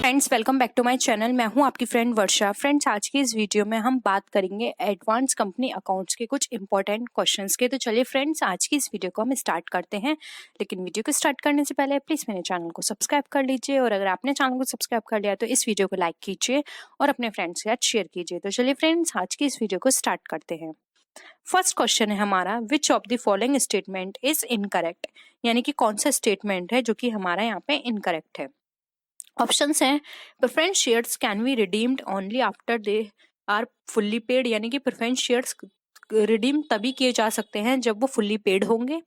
Friends, welcome back to my channel. मैं हूं आपकी फ्रेंड वर्षा। फ्रेंड्स, आज की इस वीडियो में हम बात करेंगे एडवांस कंपनी अकाउंट्स के कुछ इंपॉर्टेंट क्वेश्चंस के। तो चलिए फ्रेंड्स, आज की इस वीडियो को हम स्टार्ट करते हैं। लेकिन वीडियो को स्टार्ट करने से पहले प्लीज़ मेरे चैनल को सब्सक्राइब कर लीजिए, और अगर आपने चैनल को सब्सक्राइब कर लिया तो इस वीडियो को लाइक कीजिए और अपने फ्रेंड्स के साथ शेयर कीजिए। तो चलिए फ्रेंड्स, आज की इस वीडियो को स्टार्ट करते हैं। फर्स्ट क्वेश्चन है हमारा, विच of the following statement is incorrect, यानी कि कौन सा स्टेटमेंट है जो कि हमारा यहाँ पे इनकरेक्ट है। ऑप्शंस हैं, preference shares can be redeemed only after they are fully paid, यानी कि प्रेफरेंस शेयर्स रिडीम तभी किए जा सकते हैं जब वो फुल्ली पेड होंगे।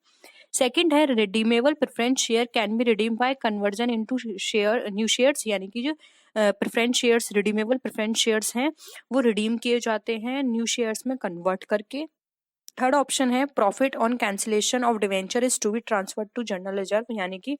सेकंड है, redeemable preference share can be redeem by conversion into share new shares, यानी कि जो preference shares redeemable preference shares हैं वो रिडीम किए जाते हैं न्यू शेयर्स में कन्वर्ट करके। थर्ड ऑप्शन है, profit on cancellation of debenture is to be transferred to general reserve, यानी कि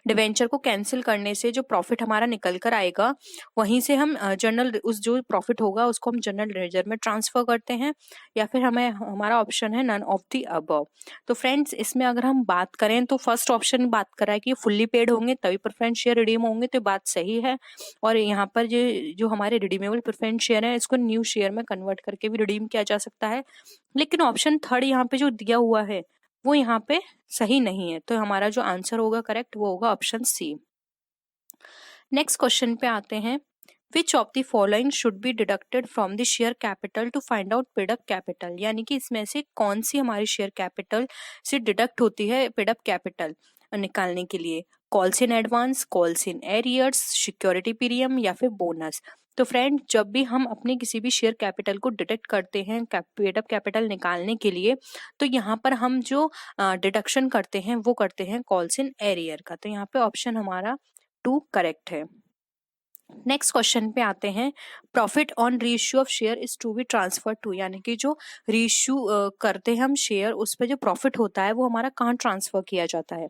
डिवेंचर को कैंसिल करने से जो प्रॉफिट हमारा निकल कर आएगा वहीं से हम जनरल उस जो प्रॉफिट होगा उसको हम जनरल रिजर्व में ट्रांसफर करते हैं। या फिर हमें हमारा ऑप्शन है नन ऑफ द अबव। तो फ्रेंड्स, इसमें अगर हम बात करें तो फर्स्ट ऑप्शन बात कर रहा है कि फुल्ली पेड होंगे तभी प्रेफरेंस शेयर रिडीम होंगे, तो बात सही है। और यहाँ पर जो हमारे रिडीमेबल प्रेफरेंस शेयर है इसको न्यू शेयर में कन्वर्ट करके भी रिडीम किया जा सकता है। लेकिन ऑप्शन थर्ड यहाँ पे जो दिया हुआ है वो यहाँ पे सही नहीं है, तो हमारा जो आंसर होगा करेक्ट वो होगा ऑप्शन सी। नेक्स्ट क्वेश्चन पे आते हैं, which of the following should be deducted from the share capital to find out paid up capital, यानी कि इसमें से कौन सी हमारी शेयर कैपिटल से डिडक्ट होती है पेड अप कैपिटल निकालने के लिए। Calls in advance, calls in arrears, security premium या फिर बोनस। तो फ्रेंड, जब भी हम अपने किसी भी शेयर कैपिटल को डिडक्ट करते हैं पेड अप कैपिटल निकालने के लिए, तो यहाँ पर हम जो डिडक्शन करते हैं वो करते हैं कॉल्स इन एरियर का। तो यहाँ पे ऑप्शन हमारा 2 करेक्ट है। नेक्स्ट क्वेश्चन पे आते हैं, profit on reissue of share is to be transfer to, यानी कि जो रीइश्यू करते हैं हम शेयर उस पर जो प्रॉफिट होता है वो हमारा कहाँ ट्रांसफर किया जाता है।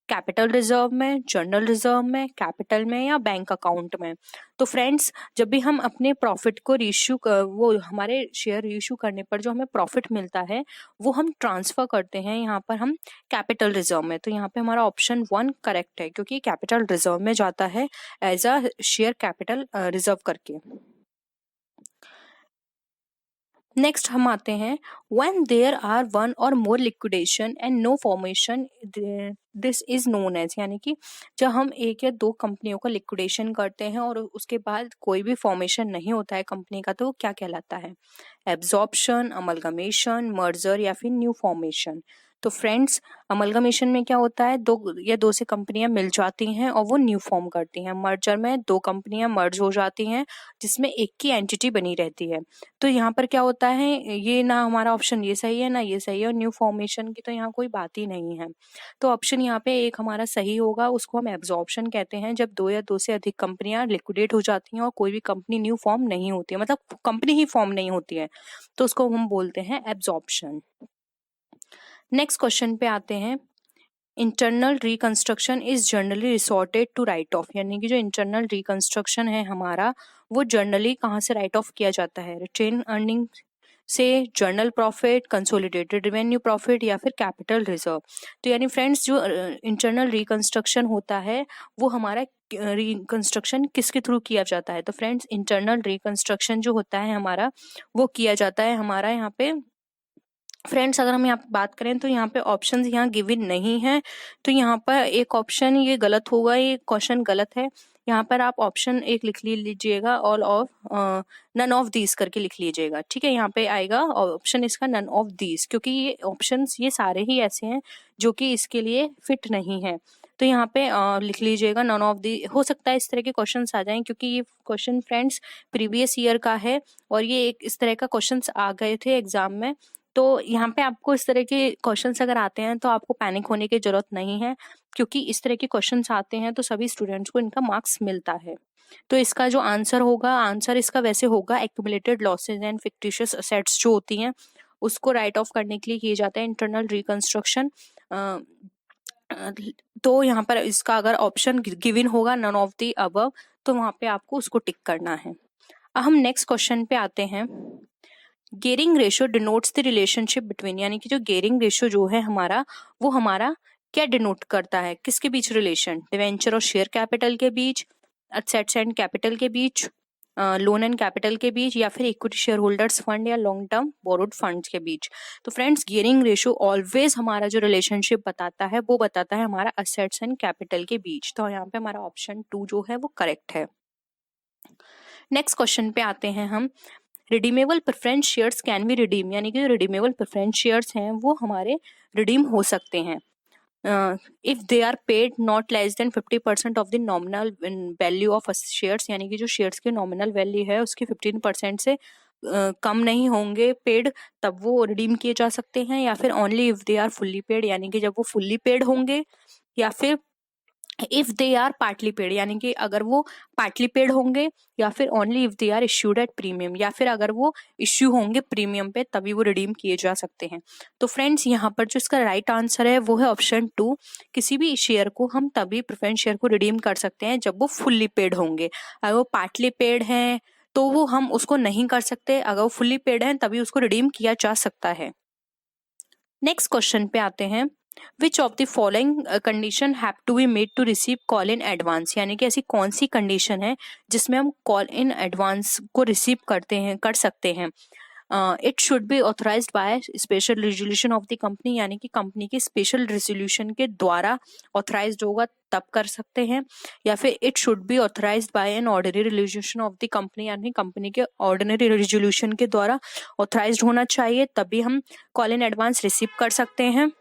कैपिटल रिजर्व में, जनरल रिजर्व में, कैपिटल में या बैंक अकाउंट में। तो फ्रेंड्स, जब भी हम अपने प्रॉफिट को रीइश्यू वो हमारे शेयर रीइश्यू करने पर जो हमें प्रॉफिट मिलता है वो हम ट्रांसफर करते हैं यहाँ पर हम कैपिटल रिजर्व में। तो यहाँ पे हमारा ऑप्शन 1 करेक्ट है, क्योंकि कैपिटल रिजर्व में जाता है as a share capital reserve करके। नेक्स्ट हम आते हैं, when there are one or more liquidation and no formation this is known as, यानी कि जब हम एक या दो कंपनियों का लिक्विडेशन करते हैं और उसके बाद कोई भी फॉर्मेशन नहीं होता है कंपनी का, तो वो क्या कहलाता है। एब्जॉर्प्शन, अमलगमेशन, मर्जर या फिर न्यू फॉर्मेशन। तो फ्रेंड्स, अमलगमेशन में क्या होता है, दो से कंपनियां मिल जाती हैं और वो न्यू फॉर्म करती हैं। मर्जर में दो कंपनियां मर्ज हो जाती हैं जिसमें एक की एंटिटी बनी रहती है। तो यहाँ पर क्या होता है, ये ना हमारा ऑप्शन ये सही है ना ये सही है, और न्यू फॉर्मेशन की तो यहाँ कोई बात ही नहीं है। तो ऑप्शन यहाँ पे एक हमारा सही होगा, उसको हम एब्जॉर्प्शन कहते हैं, जब दो या दो से अधिक कंपनियां लिक्विडेट हो जाती हैं और कोई भी कंपनी न्यू फॉर्म नहीं होती है, मतलब कंपनी ही फॉर्म नहीं होती है, तो उसको हम बोलते हैं एब्जॉर्प्शन। नेक्स्ट क्वेश्चन पे आते हैं, internal reconstruction is generally resorted to write off, यानी कि जो इंटरनल रिकंस्ट्रक्शन है हमारा वो जनरली कहाँ से राइट ऑफ किया जाता है। रिटेन अर्निंग से, journal profit, consolidated revenue profit या फिर कैपिटल रिजर्व। तो यानी फ्रेंड्स, जो इंटरनल रिकंस्ट्रक्शन होता है वो हमारा रिकंस्ट्रक्शन किसके थ्रू किया जाता है। तो फ्रेंड्स, इंटरनल रिकंस्ट्रक्शन जो होता है हमारा वो किया जाता है हमारा यहाँ पे। फ्रेंड्स, अगर हम यहाँ पे बात करें तो यहाँ पे ऑप्शंस यहाँ गिवन नहीं है, तो यहाँ पर एक ऑप्शन ये गलत होगा, ये क्वेश्चन गलत है। यहाँ पर आप ऑप्शन एक लिख लीजिएगा, all of none of these करके लिख लीजिएगा, ठीक है। यहाँ पे आएगा ऑप्शन इसका नन ऑफ दीज, क्योंकि ये ऑप्शंस ये सारे ही ऐसे हैं जो कि इसके लिए फिट नहीं है। तो यहाँ पे लिख लीजिएगा नन ऑफ दी। हो सकता है इस तरह के क्वेश्चंस आ जाएं, क्योंकि ये क्वेश्चन फ्रेंड्स प्रीवियस ईयर का है और ये एक इस तरह का क्वेश्चंस आ गए थे एग्जाम में। तो यहाँ पे आपको इस तरह के क्वेश्चंस अगर आते हैं तो आपको पैनिक होने की जरूरत नहीं है, क्योंकि इस तरह के क्वेश्चंस आते हैं तो सभी स्टूडेंट्स को इनका मार्क्स मिलता है। तो इसका जो आंसर होगा, आंसर इसका वैसे होगा, accumulated losses and fictitious assets जो होती हैं उसको राइट ऑफ करने के लिए किए जाते हैं इंटरनल रिकंस्ट्रक्शन। तो यहाँ पर इसका अगर ऑप्शन गिवन होगा नन ऑफ द अबव, तो वहां पे आपको उसको टिक करना है। अब हम नेक्स्ट क्वेश्चन पे आते हैं, gearing ratio denotes the relationship between, यानी कि जो गेयरिंग रेशियो जो है हमारा वो हमारा क्या डिनोट करता है, किसके बीच रिलेशन, डिवेंचर और शेयर कैपिटल के बीच, एसेट्स एंड कैपिटल के बीच, लोन एंड कैपिटल के बीच, या फिर इक्विटी शेयर होल्डर्स फंड या लॉन्ग टर्म बोरोड फंड्स के बीच। तो फ्रेंड्स गियरिंग रेशियो ऑलवेज हमारा जो रिलेशनशिप बताता है वो बताता है हमारा एसेट्स एंड कैपिटल के बीच। तो यहाँ पे हमारा ऑप्शन 2 जो है वो करेक्ट है। नेक्स्ट क्वेश्चन पे आते हैं हम। Redeemable preference shares can be redeem, यानी कि जो रिडीमेबल प्रेफरेंस शेयर्स हैं वो हमारे रिडीम हो सकते हैं if they are paid not less than 50% of the nominal value of shares, यानी कि जो शेयर्स की नॉमिनल वैल्यू है उसकी 15% से कम नहीं होंगे पेड, तब वो रिडीम किए जा सकते हैं। या फिर only if they are fully paid, यानी कि जब वो फुल्ली पेड होंगे। या फिर if they are partly paid, यानी कि अगर वो पार्टली पेड होंगे। या फिर only if they are issued at premium, या फिर अगर वो इश्यू होंगे प्रीमियम पे तभी वो रिडीम किए जा सकते हैं। तो फ्रेंड्स यहाँ पर जो इसका राइट आंसर है वो है ऑप्शन 2। किसी भी शेयर को हम तभी प्रेफरेंस शेयर को रिडीम कर सकते हैं जब वो फुल्ली पेड होंगे। अगर वो पार्टली पेड हैं तो वो हम उसको नहीं कर सकते, अगर वो फुल्ली पेड हैं तभी उसको रिडीम किया जा सकता है। नेक्स्ट क्वेश्चन पे आते हैं। Which of the following condition have to be made to receive call in advance, यानी कि ऐसी कौन सी कंडीशन है जिसमें हम कॉल इन एडवांस को रिसीव कर सकते हैं। It should be authorised by special resolution of the company, यानी कि कंपनी के स्पेशल रेजोल्यूशन के द्वारा ऑथराइज्ड होगा तब कर सकते हैं। या फिर it should be authorised bye an ordinary resolution of the company, यानी कंपनी के ऑर्डिनरी रेजोल्यूशन के द्वारा ऑथराइज्ड होना चाहिए तभी हम कॉल इन एडवांस रिसीव कर सकते हैं।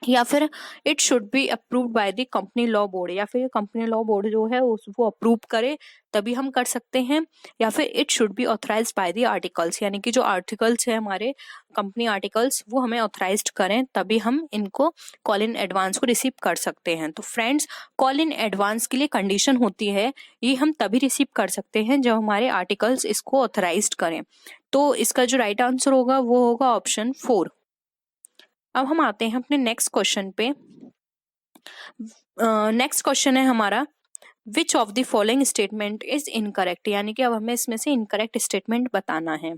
या फिर it should be approved by the company law board, या फिर कंपनी लॉ बोर्ड जो है उसको अप्रूव करे तभी हम कर सकते हैं। या फिर it should be authorised by the articles, यानी कि जो आर्टिकल्स है हमारे कंपनी आर्टिकल्स वो हमें ऑथराइज्ड करें तभी हम इनको कॉल इन एडवांस को रिसीव कर सकते हैं। तो फ्रेंड्स कॉल इन एडवांस के लिए कंडीशन होती है, ये हम तभी रिसीव कर सकते हैं जब हमारे आर्टिकल्स इसको ऑथराइज्ड करें। तो इसका जो राइट आंसर होगा वो होगा ऑप्शन 4। अब हम आते हैं अपने नेक्स्ट क्वेश्चन पे। नेक्स्ट क्वेश्चन है हमारा विच of the following statement is incorrect, यानी कि अब हमें इसमें से इनकरेक्ट स्टेटमेंट बताना है।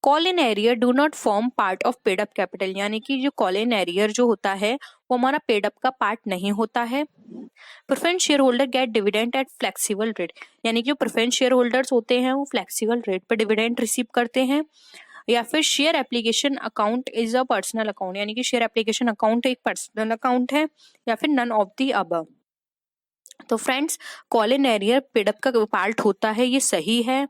Call in arrear do not form part of paid up capital, यानी कि जो कॉल इन एरियर जो होता है वो हमारा पेड अप का पार्ट नहीं होता है। Preference share holder get dividend at flexible rate, यानी कि जो प्रेफरेंस शेयर होल्डर्स होते हैं वो फ्लेक्सिबल रेट पर डिविडेंड रिसीव करते हैं। या फिर share application account is a personal account, यानी कि शेयर एप्लीकेशन अकाउंट एक पर्सनल अकाउंट है। या फिर नन ऑफ दी अबव। तो friends call in arrear paid up का पार्ट होता है, ये सही है।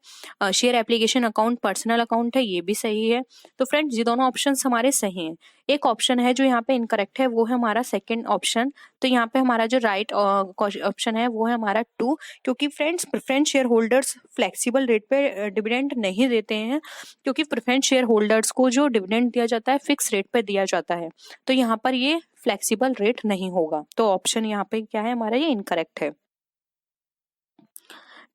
Share application account personal account है, ये भी सही है। तो फ्रेंड्स ये दोनों ऑप्शंस हमारे सही हैं। एक ऑप्शन है जो यहाँ पे इनकरेक्ट है वो है हमारा सेकंड ऑप्शन। तो यहाँ पे हमारा जो राइट ऑप्शन है वो है हमारा 2, क्योंकि friends preference share holders flexible rate पे डिविडेंड नहीं देते हैं, क्योंकि प्रेफरेंस शेयर होल्डर्स को जो डिविडेंड दिया जाता है फिक्स रेट पे दिया जाता है। तो यहाँ पर ये फ्लेक्सिबल रेट नहीं होगा। तो ऑप्शन यहाँ पे क्या है हमारा, ये इनकरेक्ट है।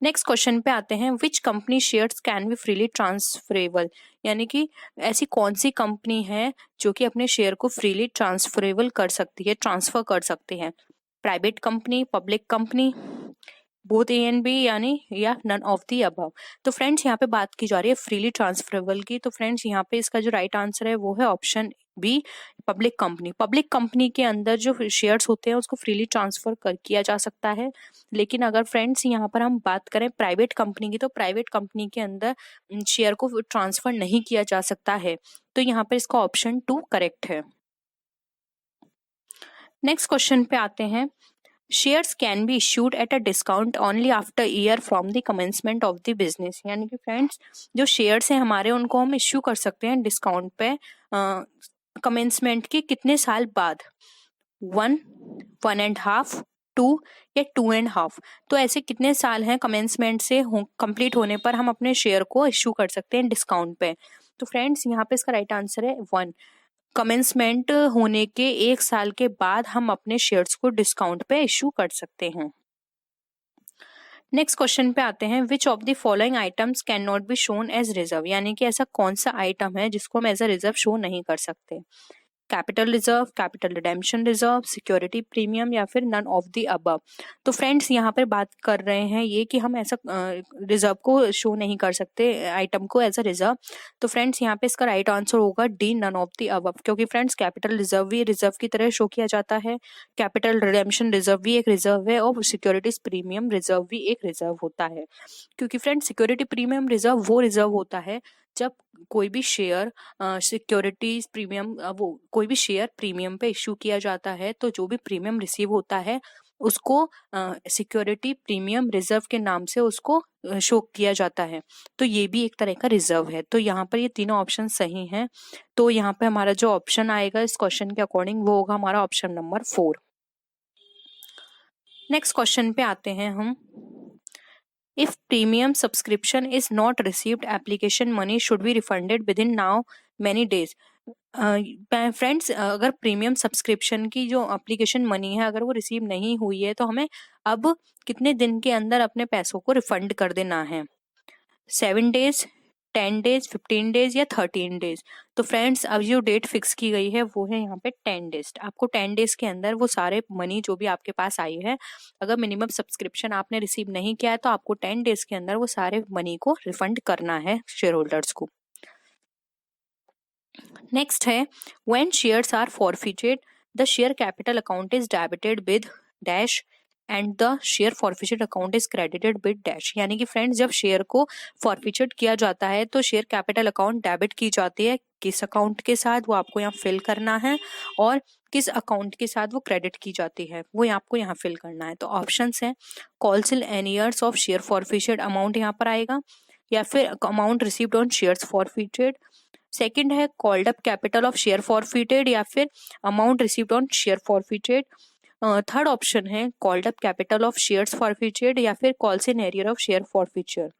नेक्स्ट क्वेश्चन पे आते हैं। Which company shares can B freely transferable, यानी कि ऐसी कौन सी कंपनी है जो कि अपने शेयर को फ्रीली ट्रांसफरेबल कर सकती है, ट्रांसफर कर सकती है। Private company, public company, both A and B, यानी या नन ऑफ दी अबव। तो फ्रेंड्स यहाँ पे बात की जा रही है फ्रीली ट्रांसफरेबल की। तो फ्रेंड्स यहाँ पे इसका जो राइट आंसर है वो है option B, public company. Public company के अंदर जो शेयर्स होते हैं उसको फ्रीली ट्रांसफर किया जा सकता है। लेकिन अगर फ्रेंड्स यहाँ पर हम बात करें प्राइवेट कंपनी की, तो प्राइवेट कंपनी के अंदर शेयर को ट्रांसफर नहीं किया जा सकता है। तो यहाँ पर इसका ऑप्शन 2 करेक्ट है। नेक्स्ट क्वेश्चन पे आते हैं। Shares can be issued at a discount only after year from the commencement of the business, यानी कि फ्रेंड्स जो शेयर्स हैं हमारे उनको हम इश्यू कर सकते हैं डिस्काउंट पे कमेंसमेंट के कितने साल बाद, 1, 1.5, 2 या 2.5। तो ऐसे कितने साल हैं कमेंसमेंट से कंप्लीट होने पर हम अपने शेयर को इश्यू कर सकते हैं डिस्काउंट पे। तो फ्रेंड्स यहाँ पे इसका राइट आंसर है 1। कमेंसमेंट होने के 1 साल के बाद हम अपने शेयर्स को डिस्काउंट पे इश्यू कर सकते हैं। नेक्स्ट क्वेश्चन पे आते हैं। Which of the following items can not be shown as reserve, यानी कि ऐसा कौन सा आइटम है जिसको हम एज अ रिजर्व शो नहीं कर सकते। Capital reserve, capital redemption reserve, security premium या फिर नन ऑफ द अबव। तो फ्रेंड्स यहाँ पर बात कर रहे हैं ये कि हम ऐसा रिजर्व को शो नहीं कर सकते आइटम को एज अ रिजर्व। तो फ्रेंड्स यहाँ पे इसका राइट आंसर होगा D, none of the above, क्योंकि फ्रेंड्स कैपिटल रिजर्व भी रिजर्व की तरह शो किया जाता है, कैपिटल रिडेम्पशन रिजर्व भी एक रिजर्व है और सिक्योरिटीज प्रीमियम रिजर्व भी एक रिजर्व होता है। क्योंकि फ्रेंड्स सिक्योरिटी प्रीमियम रिजर्व वो रिजर्व होता है जब कोई भी शेयर सिक्योरिटीज प्रीमियम वो कोई भी शेयर प्रीमियम पे इश्यू किया जाता है, तो जो भी प्रीमियम रिसीव होता है उसको सिक्योरिटी प्रीमियम रिजर्व के नाम से उसको शो किया जाता है। तो ये भी एक तरह का रिजर्व है। तो यहाँ पर ये तीनों ऑप्शन सही हैं। तो यहाँ पे हमारा जो ऑप्शन आएगा इस क्वेश्चन के अकॉर्डिंग वो होगा हमारा ऑप्शन नंबर 4। नेक्स्ट क्वेश्चन पे आते हैं हम। If premium subscription is not received, application money should be refunded within now many days. Friends अगर प्रीमियम सब्सक्रिप्शन की जो एप्लीकेशन मनी है अगर वो रिसीव नहीं हुई है तो हमें अब कितने दिन के अंदर अपने पैसों को रिफंड कर देना है? 7 डेज, 10 डेज, 15 डेज या 13 डेज। तो फ्रेंड्स अब जो डेट फिक्स की गई है वो है यहाँ पे 10 डेज। आपको 10 डेज के अंदर वो सारे मनी जो भी आपके पास आई है, अगर मिनिमम सब्सक्रिप्शन आपने रिसीव नहीं किया है तो आपको 10 डेज के अंदर वो सारे मनी को रिफंड करना है शेयर होल्डर्स को। नेक्स्ट है when shares are forfeited the share capital account is debited with dash and the share forfeited account is credited with dash. यानी कि फ्रेंड्स जब शेयर को फॉरफिटेड किया जाता है तो शेयर कैपिटल अकाउंट डेबिट की जाती है, किस अकाउंट के साथ वो आपको यहाँ फिल करना है और किस अकाउंट के साथ वो क्रेडिट की जाती है वो आपको यहाँ फिल करना है। तो ऑप्शंस हैं calls in arrears of share forfeited amount यहाँ पर आएगा, या फिर amount received on shares forfeited. Second है called up capital of share forfeited या फिर amount received on share forfeited. Third option है called up capital of shares forfeited या फिर calls in arrear of share forfeited.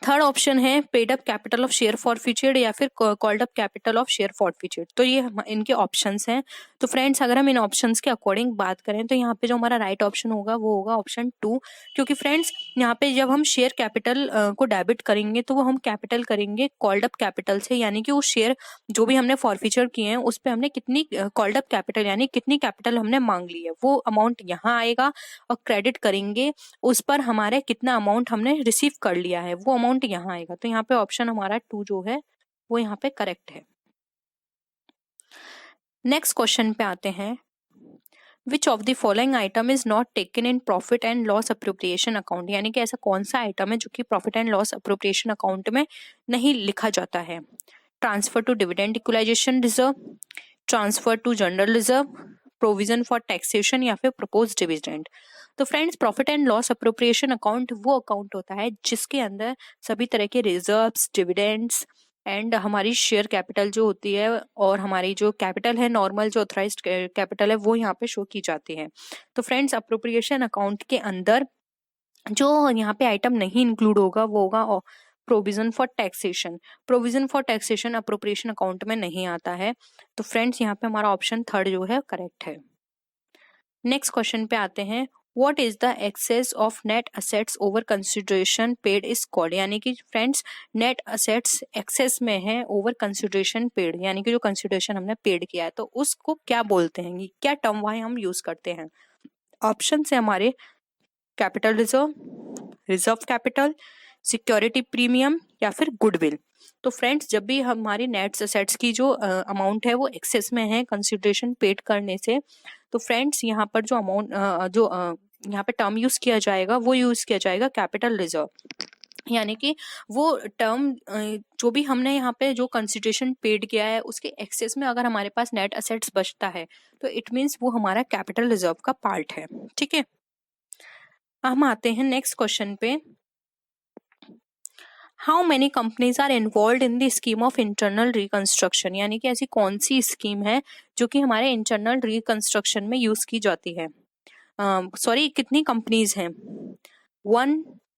Third option है paid up capital of share forfeited या फिर called up capital of share forfeited. तो ये इनके options हैं। तो फ्रेंड्स अगर हम इन ऑप्शंस के अकॉर्डिंग बात करें तो यहाँ पे जो हमारा राइट ऑप्शन होगा वो होगा ऑप्शन 2, क्योंकि फ्रेंड्स यहाँ पे जब हम शेयर कैपिटल को डेबिट करेंगे तो वो हम कैपिटल करेंगे कॉल्ड अप कैपिटल से, यानी कि वो शेयर जो भी हमने फॉरफिचर किए हैं उस पर हमने कितनी कॉल्ड अप कैपिटल यानी कितनी कैपिटल हमने मांग ली है वो अमाउंट यहाँ आएगा और क्रेडिट करेंगे उस पर हमारे कितना अमाउंट हमने रिसीव कर लिया है वो अमाउंट यहाँ आएगा। तो यहाँ पे ऑप्शन हमारा 2 जो है वो यहाँ पे करेक्ट है। नेक्स्ट क्वेश्चन पे आते हैं which of the following item is not taken in profit and loss appropriation account. यानी कि ऐसा कौन सा आइटम है जो कि profit and loss appropriation account में नहीं लिखा जाता है? Transfer to dividend equalisation reserve, transfer to general reserve, provision for taxation या फिर प्रपोज डिविडेंड। तो friends profit and loss appropriation account वो अकाउंट होता है जिसके अंदर सभी तरह के रिजर्व्स, डिविडेंड्स एंड हमारी शेयर कैपिटल जो होती है और हमारी जो कैपिटल है नॉर्मल जो ऑथराइज्ड कैपिटल है वो यहाँ पे शो की जाती है। तो फ्रेंड्स अप्रोप्रिएशन अकाउंट के अंदर जो यहाँ पे आइटम नहीं इंक्लूड होगा वो होगा provision for taxation. Provision for taxation appropriation account में नहीं आता है। तो फ्रेंड्स यहाँ पे हमारा ऑप्शन 3 जो है करेक्ट है। नेक्स्ट क्वेश्चन पे आते हैं what is the excess of net assets over consideration paid is called. यानी कि फ्रेंड्स नेट असेट्स एक्सेस में है ओवर कंसिडरेशन पेड, यानी कि जो कंसिडरेशन हमने पेड किया है तो उसको क्या बोलते हैं, क्या टर्म वहां हम यूज करते हैं? ऑप्शन है हमारे capital reserve, reserve capital, security premium या फिर गुडविल। तो फ्रेंड्स जब भी हमारी नेट असेट्स की जो अमाउंट है वो एक्सेस में है कंसिडरेशन पेड करने से, तो फ्रेंड्स यहाँ पर जो अमाउंट यहाँ पे टर्म यूज किया जाएगा वो यूज किया जाएगा कैपिटल रिजर्व। यानी कि वो टर्म जो भी हमने यहाँ पे जो कंसिडरेशन पेड किया है उसके एक्सेस में अगर हमारे पास नेट असेट्स बचता है तो इट मीन्स वो हमारा कैपिटल रिजर्व का पार्ट है। ठीक है, हम आते हैं नेक्स्ट क्वेश्चन पे। How many companies are involve in the scheme of internal reconstruction. यानी कि ऐसी कौन सी स्कीम है जो कि हमारे इंटरनल रिकंस्ट्रक्शन में यूज की जाती है? कितनी कंपनीज हैं? 1,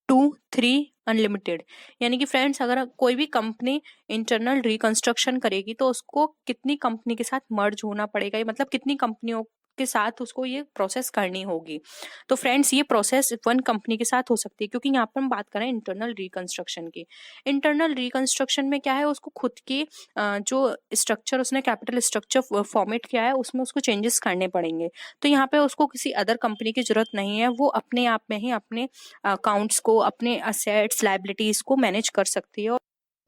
2, 3 अनलिमिटेड। यानी कि फ्रेंड्स अगर कोई भी कंपनी इंटरनल रिकंस्ट्रक्शन करेगी तो उसको कितनी कंपनी के साथ मर्ज होना पड़ेगा, मतलब कितनी कंपनियों के साथ उसको ये प्रोसेस करनी होगी। तो फ्रेंड्स ये प्रोसेस वन कंपनी के साथ हो सकती है, क्योंकि यहाँ पर हम बात करें इंटरनल रिकंस्ट्रक्शन की। इंटरनल रिकंस्ट्रक्शन में क्या है, उसको खुद की जो स्ट्रक्चर उसने कैपिटल स्ट्रक्चर फॉर्मेट किया है उसमें उसको चेंजेस करने पड़ेंगे। तो यहाँ पे उसको किसी अदर कंपनी की जरूरत नहीं है, वो अपने आप में ही अपने अकाउंट्स को, अपने असेट्स लायबिलिटीज को मैनेज कर सकती है।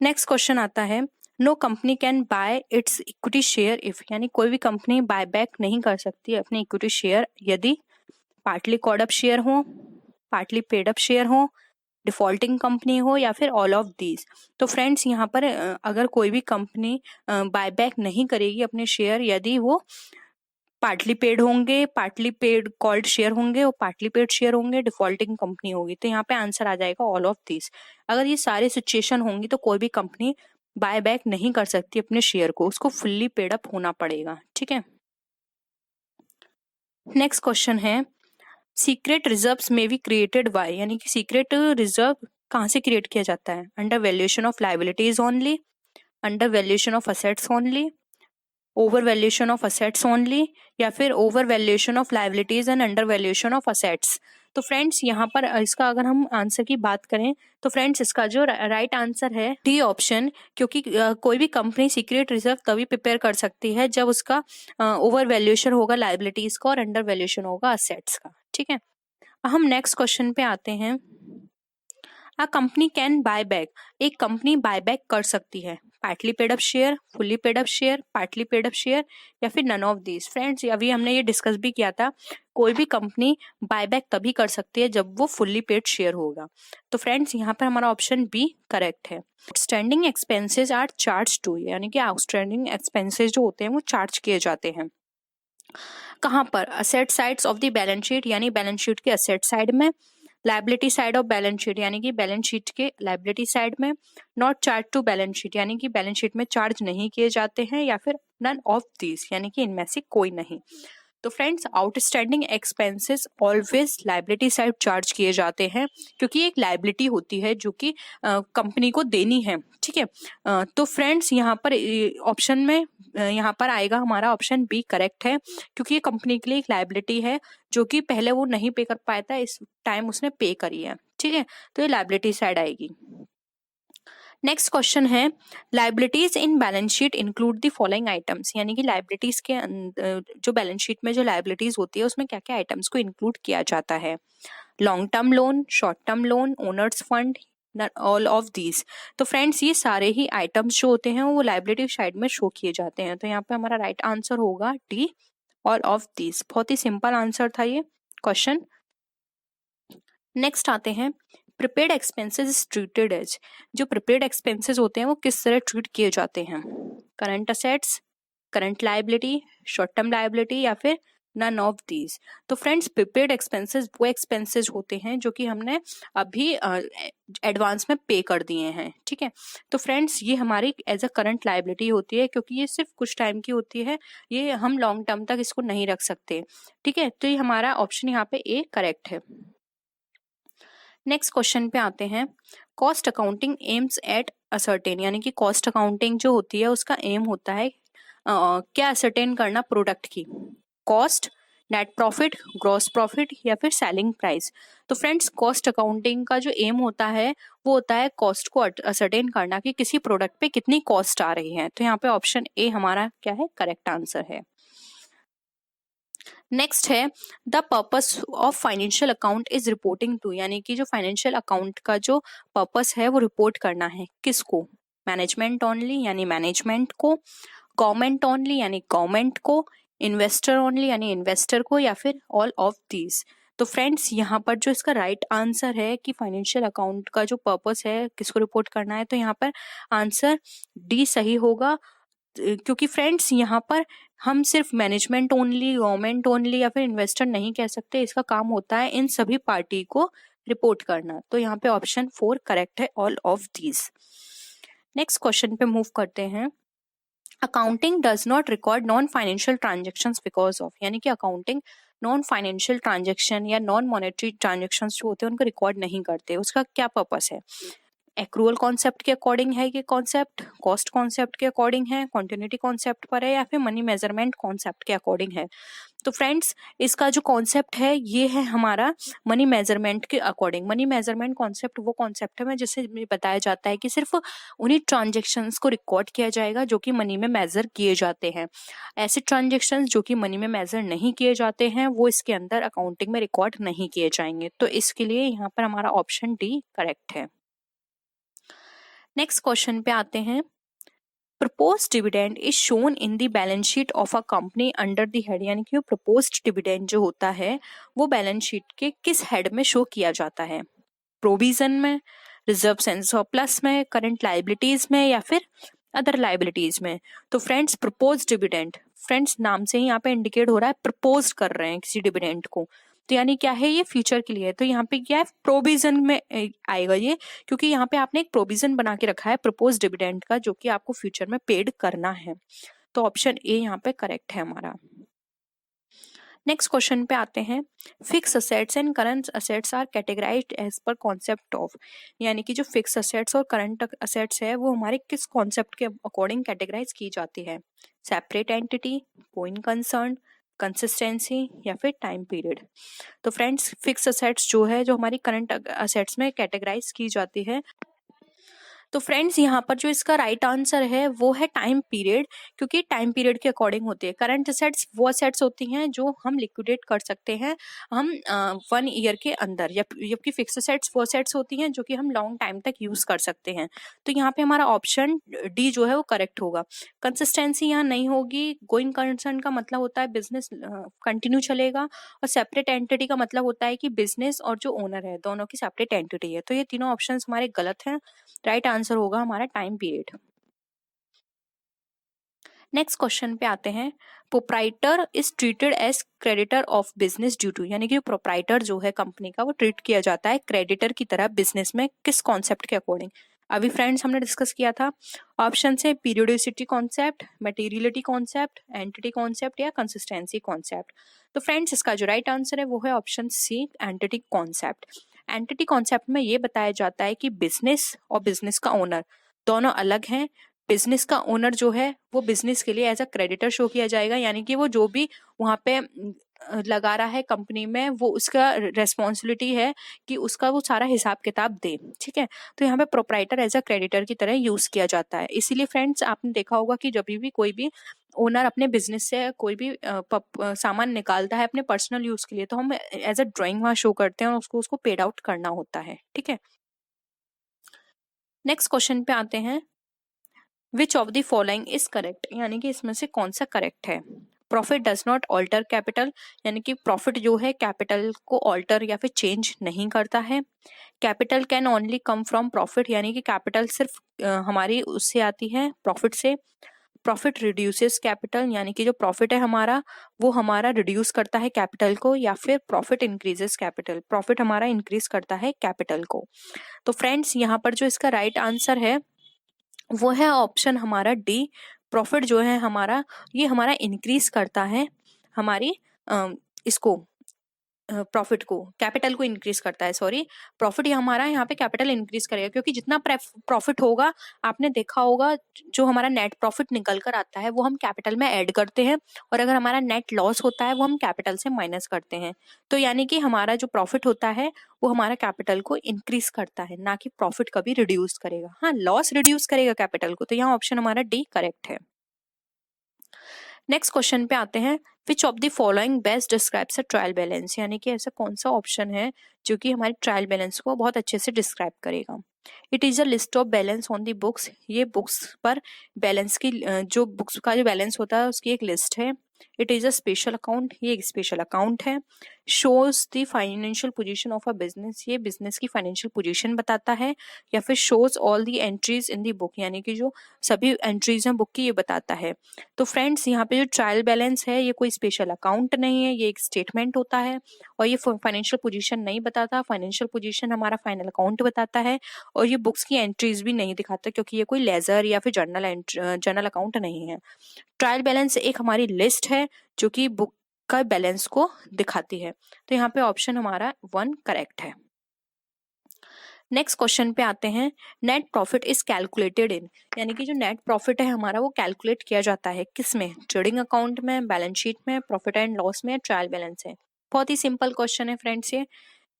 नेक्स्ट क्वेश्चन आता है, no company can buy its equity share if, यानी कोई भी कंपनी बाय बैक नहीं कर सकती है अपने इक्विटी शेयर यदि पार्टली कॉल्ड अप शेयर हो, पार्टली पेड अप शेयर हो, डिफॉल्टिंग कंपनी हो, या फिर ऑल ऑफ दीज। तो फ्रेंड्स यहाँ पर अगर कोई भी कंपनी बाय बैक नहीं करेगी अपने शेयर यदि वो पार्टली पेड होंगे, पार्टली पेड कॉल्ड शेयर होंगे और पार्टली पेड शेयर होंगे, डिफॉल्टिंग कंपनी होगी। तो यहाँ पे आंसर आ जाएगा ऑल ऑफ दीज। अगर ये सारे सिचुएशन होंगी तो कोई भी कंपनी बाय बैक नहीं कर सकती अपने शेयर को, उसको फुल्ली पेड अप होना पड़ेगा। ठीक है, नेक्स्ट क्वेश्चन है, सीक्रेट रिजर्व्स में बी क्रिएटेड बाय, यानी कि सीक्रेट रिजर्व कहाँ से क्रिएट किया जाता है? Under valuation of liabilities only, under valuation of assets only, over valuation of assets only, या फिर over valuation of liabilities and under valuation of assets. तो फ्रेंड्स यहाँ पर इसका अगर हम आंसर की बात करें तो फ्रेंड्स इसका जो राइट आंसर है डी ऑप्शन, क्योंकि कोई भी कंपनी सीक्रेट रिजर्व तभी प्रिपेयर कर सकती है जब उसका ओवर वैल्यूएशन होगा लायबिलिटीज का और अंडर वैल्यूएशन होगा असेट्स का। ठीक है, हम नेक्स्ट क्वेश्चन पे आते हैं, a company can buy back, एक कंपनी बाय बैक कर सकती है partly paid up share, fully paid up share, partly paid up share, या फिर नन ऑफ दीज। फ्रेंड्स अभी हमने ये डिस्कस भी किया था, कोई भी कंपनी बाय बैक तभी कर सकती है जब वो फुल्ली पेड शेयर होगा। तो फ्रेंड्स यहाँ पर हमारा ऑप्शन बी करेक्ट है। Outstanding expenses are charge to, यानी कि आउटस्टैंडिंग एक्सपेंसेस जो होते हैं वो चार्ज किए जाते हैं कहाँ पर? Asset sides of the balance sheet, यानी बैलेंस शीट के असेट साइड में, liability side of balance sheet, यानी कि बैलेंस शीट के लायबिलिटी साइड में, not charge to balance sheet, यानी कि बैलेंस शीट में चार्ज नहीं किए जाते हैं, या फिर नन ऑफ दीज, यानी कि इनमें से कोई नहीं। तो friends outstanding expenses always liability side charge किए जाते हैं, क्योंकि एक लायबिलिटी होती है जो कि कंपनी को देनी है। ठीक है, तो फ्रेंड्स यहाँ पर ऑप्शन में यहाँ पर आएगा हमारा ऑप्शन बी करेक्ट है, क्योंकि ये कंपनी के लिए एक लायबिलिटी है जो कि पहले वो नहीं पे कर पाया था, इस टाइम उसने पे करी है। ठीक है, तो ये लायबिलिटी साइड आएगी। नेक्स्ट क्वेश्चन है, liabilities in balance sheet include the following items, यानी कि लायबिलिटीज के जो बैलेंस शीट में जो लायबिलिटीज होती है उसमें क्या क्या आइटम्स को इंक्लूड किया जाता है? Long term loan, short term loan, owner's fund, all of these. तो फ्रेंड्स ये सारे ही आइटम्स जो होते हैं वो लायबिलिटी साइड में शो किए जाते हैं। तो यहाँ पे हमारा राइट आंसर होगा डी, ऑल ऑफ दीज। बहुत ही सिंपल आंसर था ये क्वेश्चन। नेक्स्ट आते हैं, प्रीपेड एक्सपेंसेस ट्रीटेड एज, जो प्रीपेड एक्सपेंसेस होते हैं वो किस तरह ट्रीट किए जाते हैं? Current assets, current liability, short term liability, या फिर नन ऑफ दीज। तो फ्रेंड्स प्रीपेड एक्सपेंसेस वो एक्सपेंसेस होते हैं जो कि हमने अभी एडवांस में पे कर दिए हैं। ठीक है, तो फ्रेंड्स ये हमारी एज अ करंट लायबिलिटी होती है, क्योंकि ये सिर्फ कुछ टाइम की होती है, ये हम लॉन्ग टर्म तक इसको नहीं रख सकते। ठीक है, तो ये हमारा ऑप्शन यहाँ पे ए करेक्ट है। नेक्स्ट क्वेश्चन पे आते हैं, cost accounting aims at ascertain, यानी कि कॉस्ट अकाउंटिंग जो होती है उसका एम होता है क्या असर्टेन करना? प्रोडक्ट की cost, net profit, gross profit, या फिर सेलिंग प्राइस। तो फ्रेंड्स कॉस्ट अकाउंटिंग का जो एम होता है वो होता है कॉस्ट को असर्टेन करना कि किसी प्रोडक्ट पे कितनी कॉस्ट आ रही है। तो यहाँ पे ऑप्शन ए हमारा क्या है? करेक्ट आंसर है। नेक्स्ट है, the purpose of financial account is reporting to, यानी कि जो फाइनेंशियल अकाउंट का जो पर्पस है वो रिपोर्ट करना है किसको? मैनेजमेंट ओनली, यानी मैनेजमेंट को, गवर्नमेंट ओनली, यानी गवर्नमेंट को, इन्वेस्टर ओनली, यानी इन्वेस्टर को, या फिर ऑल ऑफ दीज। तो फ्रेंड्स यहाँ पर जो इसका राइट आंसर है कि फाइनेंशियल अकाउंट का जो पर्पस है किसको रिपोर्ट करना है, तो यहाँ पर आंसर डी सही होगा, क्योंकि फ्रेंड्स यहाँ पर हम सिर्फ मैनेजमेंट ओनली, गवर्नमेंट ओनली, या फिर इन्वेस्टर नहीं कह सकते, इसका काम होता है इन सभी पार्टी को रिपोर्ट करना। तो यहाँ पे ऑप्शन 4 करेक्ट है, all of these. Next question पे मूव करते हैं, accounting does not record non financial transactions because of, यानी कि अकाउंटिंग नॉन फाइनेंशियल ट्रांजेक्शन या नॉन मॉनेटरी ट्रांजेक्शंस जो होते हैं उनको रिकॉर्ड नहीं करते, उसका क्या पर्पस है? एक्रूअल कॉन्सेप्ट के अकॉर्डिंग है ये कॉन्सेप्ट, कॉस्ट कॉन्सेप्ट के अकॉर्डिंग है, कॉन्टिन्यूटी कॉन्सेप्ट पर है, या फिर मनी मेजरमेंट कॉन्सेप्ट के अकॉर्डिंग है। तो फ्रेंड्स इसका जो कॉन्सेप्ट है ये है हमारा मनी मेजरमेंट के अकॉर्डिंग। मनी मेजरमेंट कॉन्सेप्ट वो कॉन्सेप्ट है जिससे बताया जाता है कि सिर्फ उन्हीं ट्रांजेक्शन्स को रिकॉर्ड किया जाएगा जो कि मनी में मेजर किए जाते हैं। ऐसे ट्रांजेक्शन्स जो कि मनी में मेजर नहीं किए जाते हैं वो इसके अंदर अकाउंटिंग में रिकॉर्ड नहीं किए जाएंगे। तो इसके लिए यहाँ पर हमारा ऑप्शन डी करेक्ट है। नेक्स्ट क्वेश्चन पे आते हैं। proposed dividend is shown in the balance sheet of a company under the head, यानी कि proposed dividend जो होता है वो बैलेंस शीट के किस हेड में शो किया जाता है? प्रोविजन में, रिजर्व एंड सरप्लस में, करंट लाइबिलिटीज में, या फिर अदर लाइबिलिटीज में? तो फ्रेंड्स प्रपोज्ड डिविडेंड, फ्रेंड्स नाम से ही यहाँ पे इंडिकेट हो रहा है प्रपोज कर रहे हैं किसी डिविडेंड को, तो यानी क्या है ये फ्यूचर के लिए है। तो यहाँ पे क्या है प्रोविजन में आएगा ये, क्योंकि यहाँ पे आपने एक प्रोविजन बना के रखा है प्रपोज डिविडेंड का जो कि आपको फ्यूचर में पेड करना है। तो ऑप्शन ए यहाँ पे करेक्ट है हमारा। नेक्स्ट क्वेश्चन पे आते हैं। Fix assets and current assets are categorised as per concept of, यानी कि जो फिक्स असेट्स और करंट असेट्स है वो हमारे किस कॉन्सेप्ट के अकॉर्डिंग कैटेगराइज की जाती है? Separate entity, going concern, consistency, या फिर टाइम पीरियड? तो फ्रेंड्स फिक्स असेट्स जो है जो हमारी करंट असेट्स में कैटेगराइज की जाती है। तो फ्रेंड्स यहाँ पर जो इसका राइट आंसर है वो है टाइम पीरियड, क्योंकि टाइम पीरियड के अकॉर्डिंग होती है। करंट असेट्स वो असेट्स होती हैं जो हम लिक्विडेट कर सकते हैं हम 1 ईयर के अंदर, जबकि फिक्स असेट्स वो असेट्स होती हैं जो कि हम लॉन्ग टाइम तक यूज कर सकते हैं। तो यहाँ पे हमारा ऑप्शन डी जो है वो करेक्ट होगा। कंसिस्टेंसी यहाँ नहीं होगी। गोइंग कंसर्न का मतलब होता है बिजनेस कंटिन्यू चलेगा, और सेपरेट एंटिटी का मतलब होता है कि बिजनेस और जो ओनर है दोनों की सेपरेट एंटिटी है। तो ये तीनों ऑप्शंस हमारे गलत हैं। राइट आंसर होगा हमारा टाइम पीरियड। नेक्स्ट क्वेश्चन पे आते हैं। Proprietor is treated as creditor of business due to, यानी कि प्रोप्राइटर जो है कंपनी का वो ट्रीट किया जाता है क्रेडिटर की तरह बिजनेस में, किस कॉन्सेप्ट के अकॉर्डिंग? अभी फ्रेंड्स हमने डिस्कस किया था। ऑप्शन है periodicity concept, materiality concept, entity concept, या कंसिस्टेंसी कॉन्सेप्ट। तो फ्रेंड्स इसका जो राइट आंसर है वो है option C, entity concept. Entity concept में ये बताया जाता है कि बिजनेस और बिजनेस का ओनर दोनों अलग हैं। बिजनेस का ओनर जो है वो बिजनेस के लिए एज अ क्रेडिटर शो किया जाएगा, यानी कि वो जो भी वहाँ पे लगा रहा है कंपनी में वो उसका रेस्पॉन्सिबिलिटी है कि उसका वो सारा हिसाब किताब दे। ठीक है, तो यहाँ पे प्रोप्राइटर एज अ क्रेडिटर की तरह यूज किया जाता है। इसीलिए फ्रेंड्स आपने देखा होगा कि जब भी कोई भी ओनर अपने बिजनेस से कोई भी सामान निकालता है अपने पर्सनल यूज के लिए, तो हम एज अ ड्राइंग वहाँ शो करते हैं और उसको पेड आउट करना होता है। ठीक है, नेक्स्ट क्वेश्चन पे आते हैं। Which of the following is correct, यानी कि इसमें से कौन सा करेक्ट है? Profit does not alter capital, यानी कि प्रॉफिट जो है कैपिटल को ऑल्टर या फिर चेंज नहीं करता है। Capital can only come from profit, यानी कि कैपिटल सिर्फ हमारी उससे आती है प्रॉफिट से। प्रॉफिट रिड्यूसेस कैपिटल, यानी कि जो प्रॉफिट है हमारा वो हमारा रिड्यूस करता है कैपिटल को, या फिर प्रॉफिट इंक्रीजेस कैपिटल, प्रॉफिट हमारा इंक्रीज करता है कैपिटल को। तो फ्रेंड्स यहाँ पर जो इसका राइट आंसर है वो है ऑप्शन हमारा डी। प्रॉफिट जो है हमारा ये हमारा इंक्रीज करता है हमारी इसको प्रॉफिट को, कैपिटल को इंक्रीज करता है। सॉरी, प्रॉफिट ये हमारा यहाँ पे कैपिटल इंक्रीज करेगा, क्योंकि जितना प्रॉफिट होगा आपने देखा होगा जो हमारा नेट प्रॉफिट निकल कर आता है वो हम कैपिटल में ऐड करते हैं, और अगर हमारा नेट लॉस होता है वो हम कैपिटल से माइनस करते हैं। तो यानी कि हमारा जो प्रॉफिट होता है वो हमारा कैपिटल को इंक्रीज करता है, ना कि प्रॉफिट कभी रिड्यूस करेगा। हाँ, लॉस रिड्यूस करेगा कैपिटल को। तो यहाँ ऑप्शन हमारा डी करेक्ट है। नेक्स्ट क्वेश्चन पे आते हैं। Which of the following best describes a trial balance, यानी कि ऐसा कौन सा ऑप्शन है जो कि हमारे ट्रायल बैलेंस को बहुत अच्छे से डिस्क्राइब करेगा? It is a list of balance on the books, ये बुक्स पर बैलेंस की जो बुक्स का जो बैलेंस होता है उसकी एक लिस्ट है। It is a special account, ये एक स्पेशल अकाउंट है। Shows the financial position of a business, ये बिजनेस की फाइनेंशियल पोजीशन बताता है। या फिर shows all the entries in the book, यानी कि जो सभी एंट्रीज हैं बुक की ये बताता है। तो फ्रेंड्स यहाँ पे जो ट्रायल बैलेंस है ये कोई स्पेशल अकाउंट नहीं है, ये एक स्टेटमेंट होता है, और ये फाइनेंशियल पोजीशन नहीं बताता। फाइनेंशियल पोजीशन हमारा फाइनल अकाउंट बताता है, और ये बुक्स की एंट्रीज भी नहीं दिखाता, क्योंकि ये कोई लेजर या फिर जर्नल अकाउंट नहीं है। ट्रायल बैलेंस एक हमारी लिस्ट है जो कि बुक का बैलेंस को दिखाती है। तो यहाँ पे ऑप्शन हमारा 1 करेक्ट है। नेक्स्ट क्वेश्चन पे आते हैं, net profit is calculated in, यानी कि जो नेट प्रॉफिट है हमारा वो कैलकुलेट किया जाता है किस में, ट्रेडिंग अकाउंट में, बैलेंस शीट में, प्रॉफिट एंड लॉस में, ट्रायल बैलेंस है। बहुत ही सिंपल क्वेश्चन है फ्रेंड्स ये।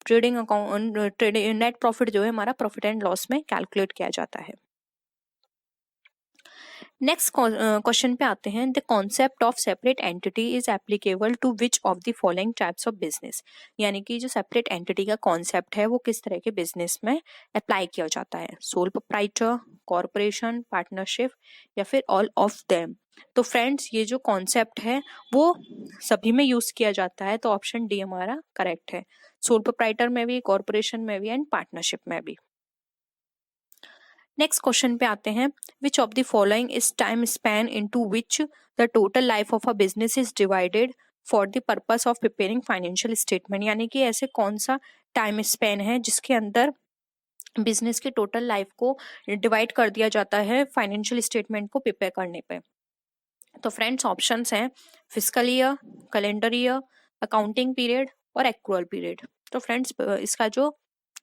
ट्रेडिंग अकाउंट नेट प्रॉफिट जो है हमारा प्रॉफिट एंड लॉस में कैलकुलेट किया जाता है। नेक्स्ट क्वेश्चन पे आते हैं, the concept of separate entity is applicable to which of the following types of business, यानी कि जो सेपरेट एंटिटी का कॉन्सेप्ट है वो किस तरह के बिजनेस में अप्लाई किया जाता है, सोल प्रोप्राइटर, कॉर्पोरेशन, पार्टनरशिप या फिर ऑल ऑफ देम। तो फ्रेंड्स ये जो कॉन्सेप्ट है वो सभी में यूज किया जाता है, तो ऑप्शन डी हमारा करेक्ट है, सोल प्रोप्राइटर में भी, कॉर्पोरेशन में भी एंड पार्टनरशिप में भी। नेक्स्ट क्वेश्चन पे आते हैं, which of the following is time span into which the total life of a business is divided for the purpose of preparing financial statement, यानी कि ऐसे कौन सा टाइम स्पैन है जिसके अंदर बिजनेस के टोटल लाइफ को डिवाइड कर दिया जाता है फाइनेंशियल स्टेटमेंट को प्रिपेयर करने पे। तो फ्रेंड्स ऑप्शंस हैं fiscal year, calendar year, accounting period और एक्रूअल पीरियड। तो फ्रेंड्स इसका जो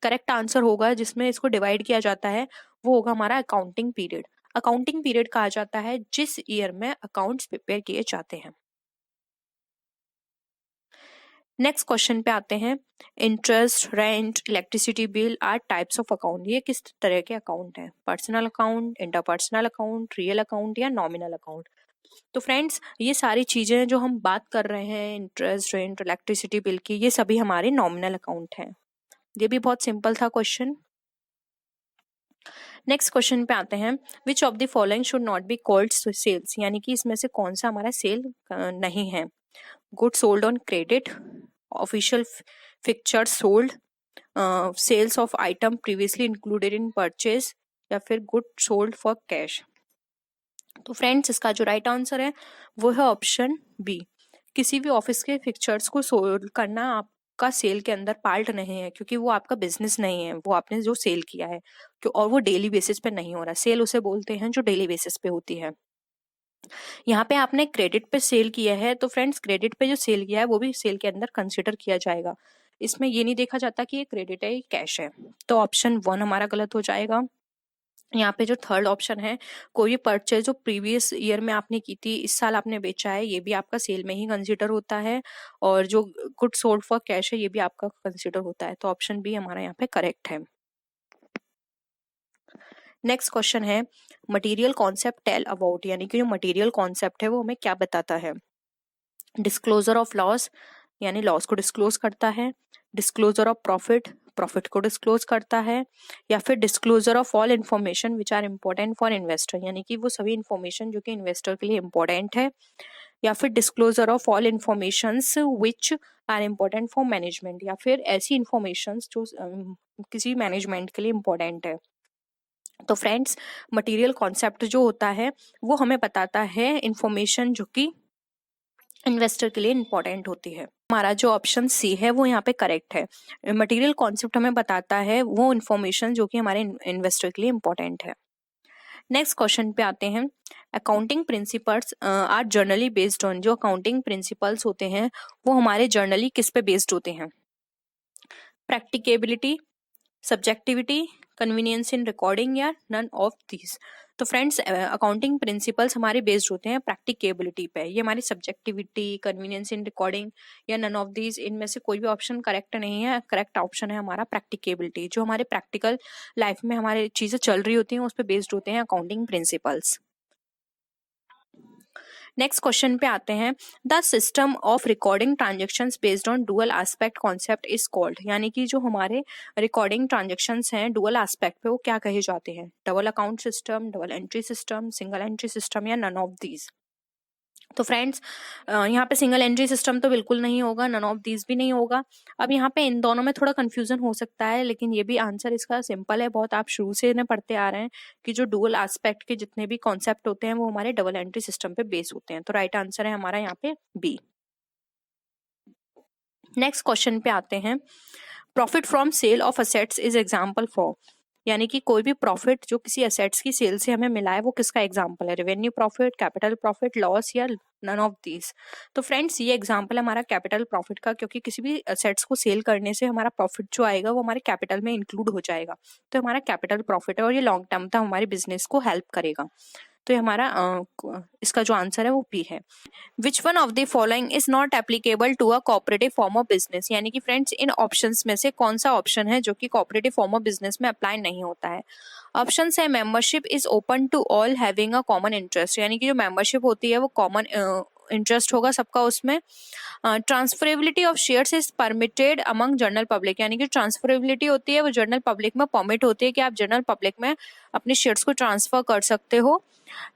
करेक्ट आंसर होगा जिसमें इसको डिवाइड किया जाता है वो होगा हमारा अकाउंटिंग पीरियड। अकाउंटिंग पीरियड कहा जाता है जिस ईयर में अकाउंट्स प्रिपेयर किए जाते हैं। नेक्स्ट क्वेश्चन पे आते हैं, interest, rent, electricity bill are types of account, ये किस तरह के अकाउंट है, personal account, interpersonal account, real account या नॉमिनल अकाउंट। तो फ्रेंड्स ये सारी चीजें जो हम बात कर रहे हैं इंटरेस्ट, रेंट, इलेक्ट्रिसिटी बिल की, ये सभी हमारे नॉमिनल अकाउंट हैं। ये भी बहुत सिंपल था क्वेश्चन। नेक्स्ट क्वेश्चन पे आते हैं, which of the following should not be called sales, यानी कि इसमें से कौन सा हमारा सेल नहीं है, good sold on credit, official fixture sold, sales of item previously included in purchase या फिर गुड सोल्ड फॉर कैश। तो फ्रेंड्स इसका जो राइट आंसर है वो है ऑप्शन बी, किसी भी ऑफिस के फिक्चर्स को सोल्ड करना आपका सेल के अंदर पार्ट नहीं है, क्योंकि वो आपका बिजनेस नहीं है, वो आपने जो सेल किया है और वो डेली बेसिस पे नहीं हो रहा। सेल उसे बोलते हैं जो डेली बेसिस पे होती है। यहाँ पे आपने क्रेडिट पे सेल किया है, तो फ्रेंड्स क्रेडिट पे जो सेल किया है वो भी सेल के अंदर कंसिडर किया जाएगा। इसमें ये नहीं देखा जाता कि ये क्रेडिट है, ये कैश है। तो ऑप्शन 1 हमारा गलत हो जाएगा। यहाँ पे जो थर्ड ऑप्शन है, कोई भी परचेज जो प्रीवियस ईयर में आपने की थी, इस साल आपने बेचा है, ये भी आपका सेल में ही कंसिडर होता है, और जो गुड सोल्ड फॉर कैश है ये भी आपका कंसिडर होता है। तो ऑप्शन बी हमारा यहाँ पे करेक्ट है। नेक्स्ट क्वेश्चन है, मटेरियल कॉन्सेप्ट टेल अबाउट, यानी कि जो मटेरियल कॉन्सेप्ट है वो हमें क्या बताता है, डिस्क्लोजर ऑफ लॉस, यानी लॉस को डिस्क्लोज करता है, डिस्क्लोजर ऑफ प्रॉफिट, प्रॉफिट को डिस्क्लोज करता है, या फिर disclosure of all information which are important for investor, यानी कि वो सभी इन्फॉर्मेशन जो कि इन्वेस्टर के लिए इम्पोर्टेंट है, या फिर disclosure of all information which are important for management, या फिर ऐसी इन्फॉर्मेशन जो किसी मैनेजमेंट के लिए इम्पोर्टेंट है। तो फ्रेंड्स मटेरियल कॉन्सेप्ट जो होता है वो हमें बताता है इन्फॉर्मेशन जो कि इन्वेस्टर के लिए इंपॉर्टेंट होती है। हमारा जो ऑप्शन सी है वो यहाँ पे करेक्ट है। मटेरियल कॉन्सेप्ट हमें बताता है वो इन्फॉर्मेशन जो कि हमारे इन्वेस्टर के लिए इंपॉर्टेंट है। नेक्स्ट क्वेश्चन पे आते हैं, accounting principles are generally based on, जो अकाउंटिंग प्रिंसिपल्स होते हैं वो हमारे जर्नली किस पे बेस्ड होते हैं, प्रैक्टिकेबिलिटी, सब्जेक्टिविटी, कन्वीनियंस इन रिकॉर्डिंग या नन ऑफ दीज। तो फ्रेंड्स अकाउंटिंग प्रिंसिपल्स हमारे बेस्ड होते हैं प्रैक्टिकेबिलिटी पे, ये हमारी सब्जेक्टिविटी, कन्वीनियंस इन रिकॉर्डिंग या नन ऑफ दीज, इनमें से कोई भी ऑप्शन करेक्ट नहीं है। करेक्ट ऑप्शन है हमारा प्रैक्टिकेबिलिटी, जो हमारे प्रैक्टिकल लाइफ में हमारे चीजें चल रही होती हैं उस पर बेस्ड होते हैं अकाउंटिंग प्रिंसिपल्स। नेक्स्ट क्वेश्चन पे आते हैं, the system of recording transactions based on dual aspect concept is called, यानी कि जो हमारे रिकॉर्डिंग ट्रांजेक्शन्स हैं डुअल एस्पेक्ट पे वो क्या कहे जाते हैं, double account system, double entry system, single entry system या नन ऑफ दीज। तो फ्रेंड्स यहाँ पे सिंगल एंट्री सिस्टम तो बिल्कुल नहीं होगा, नन ऑफ दीज भी नहीं होगा। अब यहाँ पे इन दोनों में थोड़ा कंफ्यूजन हो सकता है, लेकिन ये भी आंसर इसका सिंपल है बहुत, आप शुरू से इन्हें पढ़ते आ रहे हैं कि जो डुअल एस्पेक्ट के जितने भी कॉन्सेप्ट होते हैं वो हमारे डबल एंट्री सिस्टम पे बेस होते हैं। तो राइट आंसर है हमारा यहाँ पे बी। नेक्स्ट क्वेश्चन पे आते हैं, profit from sale of assets is example for, यानी कि कोई भी प्रॉफिट जो किसी असेट्स की सेल से हमें मिला है वो किसका एग्जाम्पल है, revenue profit, capital profit, loss या नन ऑफ दीज। तो फ्रेंड्स ये एग्जाम्पल है हमारा कैपिटल प्रॉफिट का, क्योंकि किसी भी असेट्स को सेल करने से हमारा प्रॉफिट जो आएगा वो हमारे कैपिटल में इंक्लूड हो जाएगा, तो हमारा कैपिटल प्रॉफिट है और ये लॉन्ग टर्म तक हमारे बिजनेस को हेल्प करेगा। तो ये हमारा इसका जो आंसर है वो बी है। Which one of the following is not applicable to a cooperative form of business, यानी कि फ्रेंड्स इन ऑप्शंस में से कौन सा ऑप्शन है जो कि कोऑपरेटिव फॉर्म ऑफ बिजनेस में अप्लाई नहीं होता है। ऑप्शन है membership is open to all having a common interest, यानी कि जो मेंबरशिप होती है वो कॉमन इंटरेस्ट होगा सबका उसमें। Transferability of shares is permitted among general public, यानी कि ट्रांसफरेबिलिटी होती है वो जनरल पब्लिक में परमिट होती है कि आप जनरल पब्लिक में अपने शेयर्स को ट्रांसफर कर सकते हो।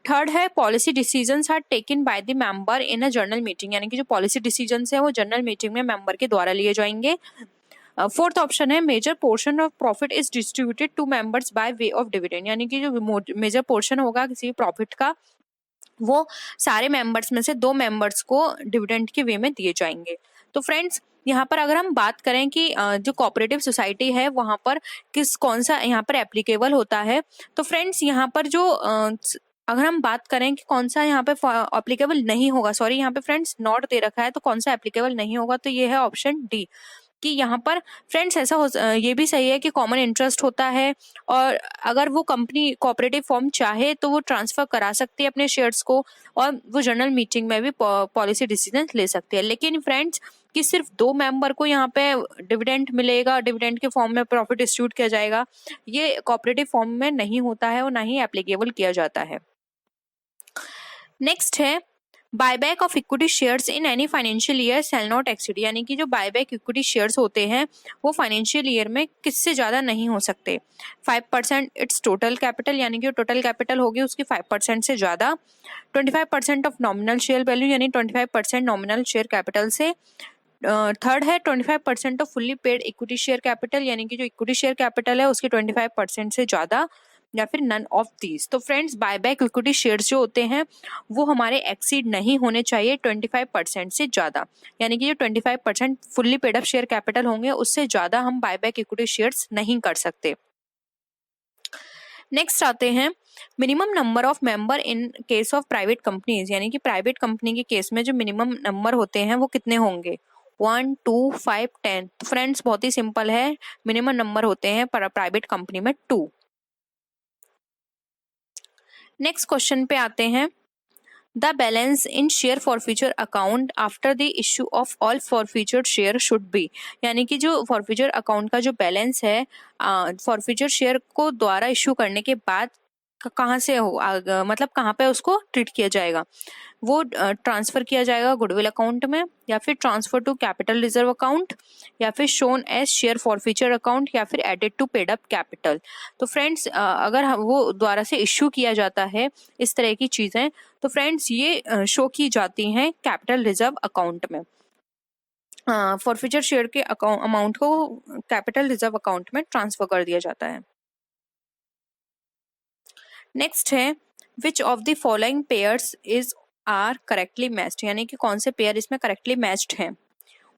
थर्ड है policy decisions are taken by the member in a general meeting, यानी कि जो पॉलिसी डिसीजंस है वो जनरल मीटिंग में मेंबर के द्वारा लिए जाएंगे। फोर्थ ऑप्शन है major portion of profit is distributed to members by way of dividend, यानी कि जो मेजर पोर्शन होगा किसी प्रॉफिट का वो सारे मेंबर्स में से 2 मेंबर्स को डिविडेंड के वे में दिए जाएंगे। तो फ्रेंड्स यहाँ पर अगर हम बात करें कि जो कोऑपरेटिव सोसाइटी है वहां पर कौन सा यहाँ पर एप्लीकेबल होता है, तो फ्रेंड्स यहाँ पर जो अगर हम बात करें कि कौन सा यहाँ पे एप्लीकेबल नहीं होगा, सॉरी यहाँ पे फ्रेंड्स नॉट दे रखा है, तो कौन सा एप्लीकेबल नहीं होगा, तो ये है ऑप्शन डी कि यहाँ पर फ्रेंड्स ये भी सही है कि कॉमन इंटरेस्ट होता है और अगर वो कंपनी कोऑपरेटिव फॉर्म चाहे तो वो ट्रांसफर करा सकती है अपने शेयर्स को और वो जनरल मीटिंग में भी पॉलिसी डिसीजन ले सकती है। लेकिन फ्रेंड्स कि सिर्फ 2 मेंबर को यहाँ पे डिविडेंड मिलेगा, डिविडेंड के फॉर्म में प्रॉफिट डिस्ट्रीब्यूट किया जाएगा, ये कोऑपरेटिव फॉर्म में नहीं होता है और ना ही एप्लीकेबल किया जाता है। नेक्स्ट है buyback of equity shares in any financial year shall not exceed, यानी कि जो बायबैक इक्विटी शेयर्स होते हैं वो फाइनेंशियल ईयर में किससे ज्यादा नहीं हो सकते। 5% इट्स टोटल कैपिटल, यानी कि टोटल कैपिटल होगी उसकी 5% से ज्यादा। 25% ऑफ नॉमिनल शेयर वैल्यू, यानी 25% नॉमिनल शेयर कैपिटल से। थर्ड है 25% off fully paid equity share capital, यानी कि जो इक्विटी शेयर कैपिटल है उसके 25% से ज्यादा, या फिर नन ऑफ दीज। तो फ्रेंड्स बायबैक इक्विटी शेयर्स जो होते हैं वो हमारे एक्सीड नहीं होने चाहिए 25% से ज्यादा, यानी कि जो 25% fully paid up share capital होंगे उससे ज्यादा हम बायबैक इक्विटी शेयर्स नहीं कर सकते। नेक्स्ट आते हैं minimum number of member in case of private companies, यानी कि प्राइवेट कंपनी के केस में जो मिनिमम नंबर होते हैं वो कितने होंगे, 1, 2, 5, 10। फ्रेंड्स बहुत ही सिंपल है, मिनिमम नंबर होते हैं प्राइवेट कंपनी में 2। नेक्स्ट क्वेश्चन पे आते हैं the balance in share forfeiture account after the issue of all forfeiture share should B, यानी कि जो फॉरफीचर अकाउंट का जो बैलेंस है फॉरफीचर शेयर को द्वारा इश्यू करने के बाद कहाँ से मतलब कहाँ पे उसको ट्रीट किया जाएगा, वो ट्रांसफर किया जाएगा गुडविल अकाउंट में, या फिर transfer to capital reserve account, या फिर shown as share forfeiture account, या फिर added to paid up capital. तो फ्रेंड्स अगर वो द्वारा से इश्यू किया जाता है इस तरह की चीजें, तो फ्रेंड्स ये शो की जाती हैं कैपिटल रिजर्व अकाउंट में। फॉरफीचर शेयर के अमाउंट को कैपिटल रिजर्व अकाउंट में ट्रांसफर कर दिया जाता है। नेक्स्ट है which of the following pairs is are correctly matched, यानी कि कौन से पेयर इसमें करेक्टली मैच्ड हैं।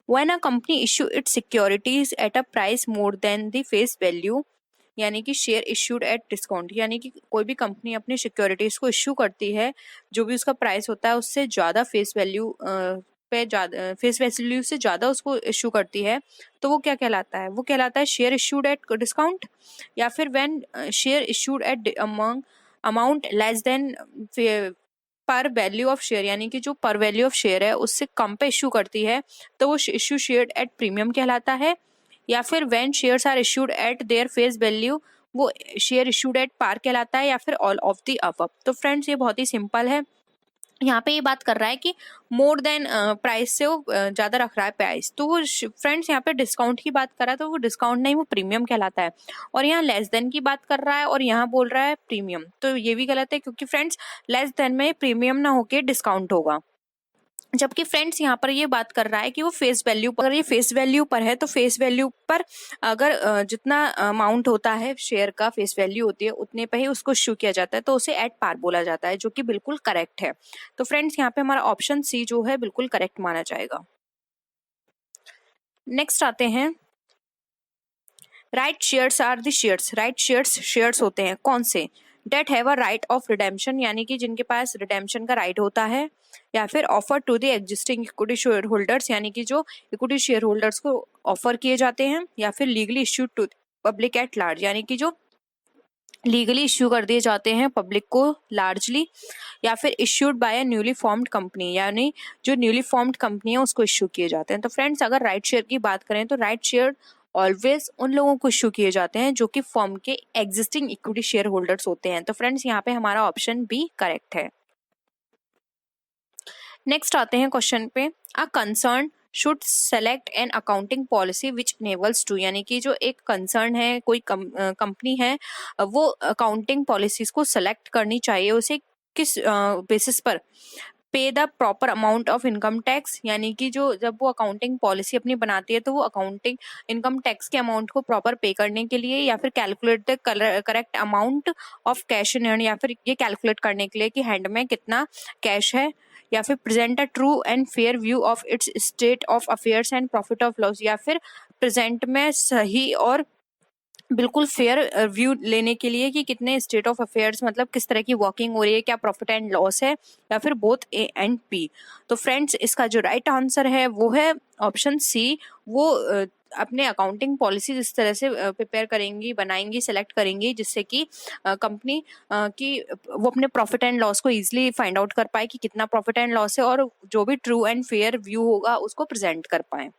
When a company issue its securities at a price more than the face value, यानी कि शेयर इश्यूड एट डिस्काउंट, यानी कि कोई भी कंपनी अपनी सिक्योरिटीज को इश्यू करती है जो भी उसका प्राइस होता है उससे ज्यादा फेस वैल्यू फेस वैल्यू से ज्यादा उसको इश्यू करती है, तो वो क्या कहलाता है, वो कहलाता है शेयर इश्यूड एट डिस्काउंट, या फिर when share issued eight amount less than पर वैल्यू ऑफ शेयर, यानी कि जो पर वैल्यू ऑफ शेयर है उससे कम पे इश्यू करती है तो वो इश्यू शेयर एट प्रीमियम कहलाता है, या फिर when shares are issued at their face value वो शेयर इश्यूड एट पार कहलाता है, या फिर ऑल ऑफ द अबव। तो फ्रेंड्स ये बहुत ही सिंपल है, यहाँ पे ये बात कर रहा है कि मोर देन प्राइस से वो ज्यादा रख रहा है प्राइस, तो वो फ्रेंड्स यहाँ पे डिस्काउंट की बात कर रहा है तो वो डिस्काउंट नहीं वो प्रीमियम कहलाता है, और यहाँ लेस देन की बात कर रहा है और यहाँ बोल रहा है प्रीमियम, तो ये भी गलत है क्योंकि फ्रेंड्स लेस देन में प्रीमियम ना होके डिस्काउंट होगा। जबकि फ्रेंड्स यहाँ पर ये बात कर रहा है कि वो फेस वैल्यू पर, अगर ये फेस वैल्यू पर है तो फेस वैल्यू पर अगर जितना अमाउंट होता है शेयर का फेस वैल्यू होती है उतने पे ही उसको इश्यू किया जाता है, तो उसे एट पार बोला जाता है, जो कि बिल्कुल करेक्ट है। तो फ्रेंड्स यहाँ पे हमारा ऑप्शन सी जो है बिल्कुल करेक्ट माना जाएगा। नेक्स्ट आते हैं right shares are the shares, right shares shares होते हैं कौन से, that have a right of redemption यानी कि जिनके पास रिडेम्पशन का राइट होता है, या फिर offer to the existing equity share holders यानी कि जो इक्विटी शेयर होल्डर्स को ऑफर किए जाते हैं, या फिर legally issued to public at large यानी कि जो लीगली इश्यू कर दिए जाते हैं पब्लिक को लार्जली, या फिर issued by a newly formed company यानी जो न्यूली फॉर्म्ड कंपनी है उसको इश्यू किए जाते हैं। तो फ्रेंड्स अगर राइट शेयर की बात करें तो राइट शेयर ऑलवेज उन लोगों को इश्यू किए जाते हैं जो कि फर्म के एग्जिस्टिंग इक्विटी शेयर होल्डर्स होते हैं। तो फ्रेंड्स यहाँ पे हमारा ऑप्शन बी करेक्ट है। नेक्स्ट आते हैं क्वेश्चन पे, a concern should select an accounting policy which enables to यानी कि जो एक कंसर्न है कोई कंपनी है वो अकाउंटिंग पॉलिसीज को सेलेक्ट करनी चाहिए, उसे किस बेसिस पर, पे the proper amount of income tax यानी कि जो जब वो अकाउंटिंग पॉलिसी अपनी बनाती है तो वो अकाउंटिंग इनकम टैक्स के अमाउंट को प्रॉपर पे करने के लिए, या फिर calculate the correct amount of cash in hand, या फिर ये कैलकुलेट करने के लिए कि हैंड में कितना कैश है, या फिर present a true and fair view of its state of affairs and profit of loss, या फिर प्रेजेंट में सही और बिल्कुल फेयर व्यू लेने के लिए कि कितने स्टेट ऑफ अफेयर्स मतलब किस तरह की वर्किंग हो रही है, क्या प्रॉफिट एंड लॉस है, या फिर बोथ ए एंड बी। तो फ्रेंड्स इसका जो राइट आंसर है वो है ऑप्शन सी, वो अपने अकाउंटिंग पॉलिसी इस तरह से प्रिपेयर करेंगी, बनाएंगी, सेलेक्ट करेंगी जिससे कि कंपनी की वो अपने प्रॉफिट एंड लॉस को इजीली फाइंड आउट कर पाए कि कितना प्रॉफिट एंड लॉस है, और जो भी ट्रू एंड फेयर व्यू होगा उसको प्रेजेंट कर पाए।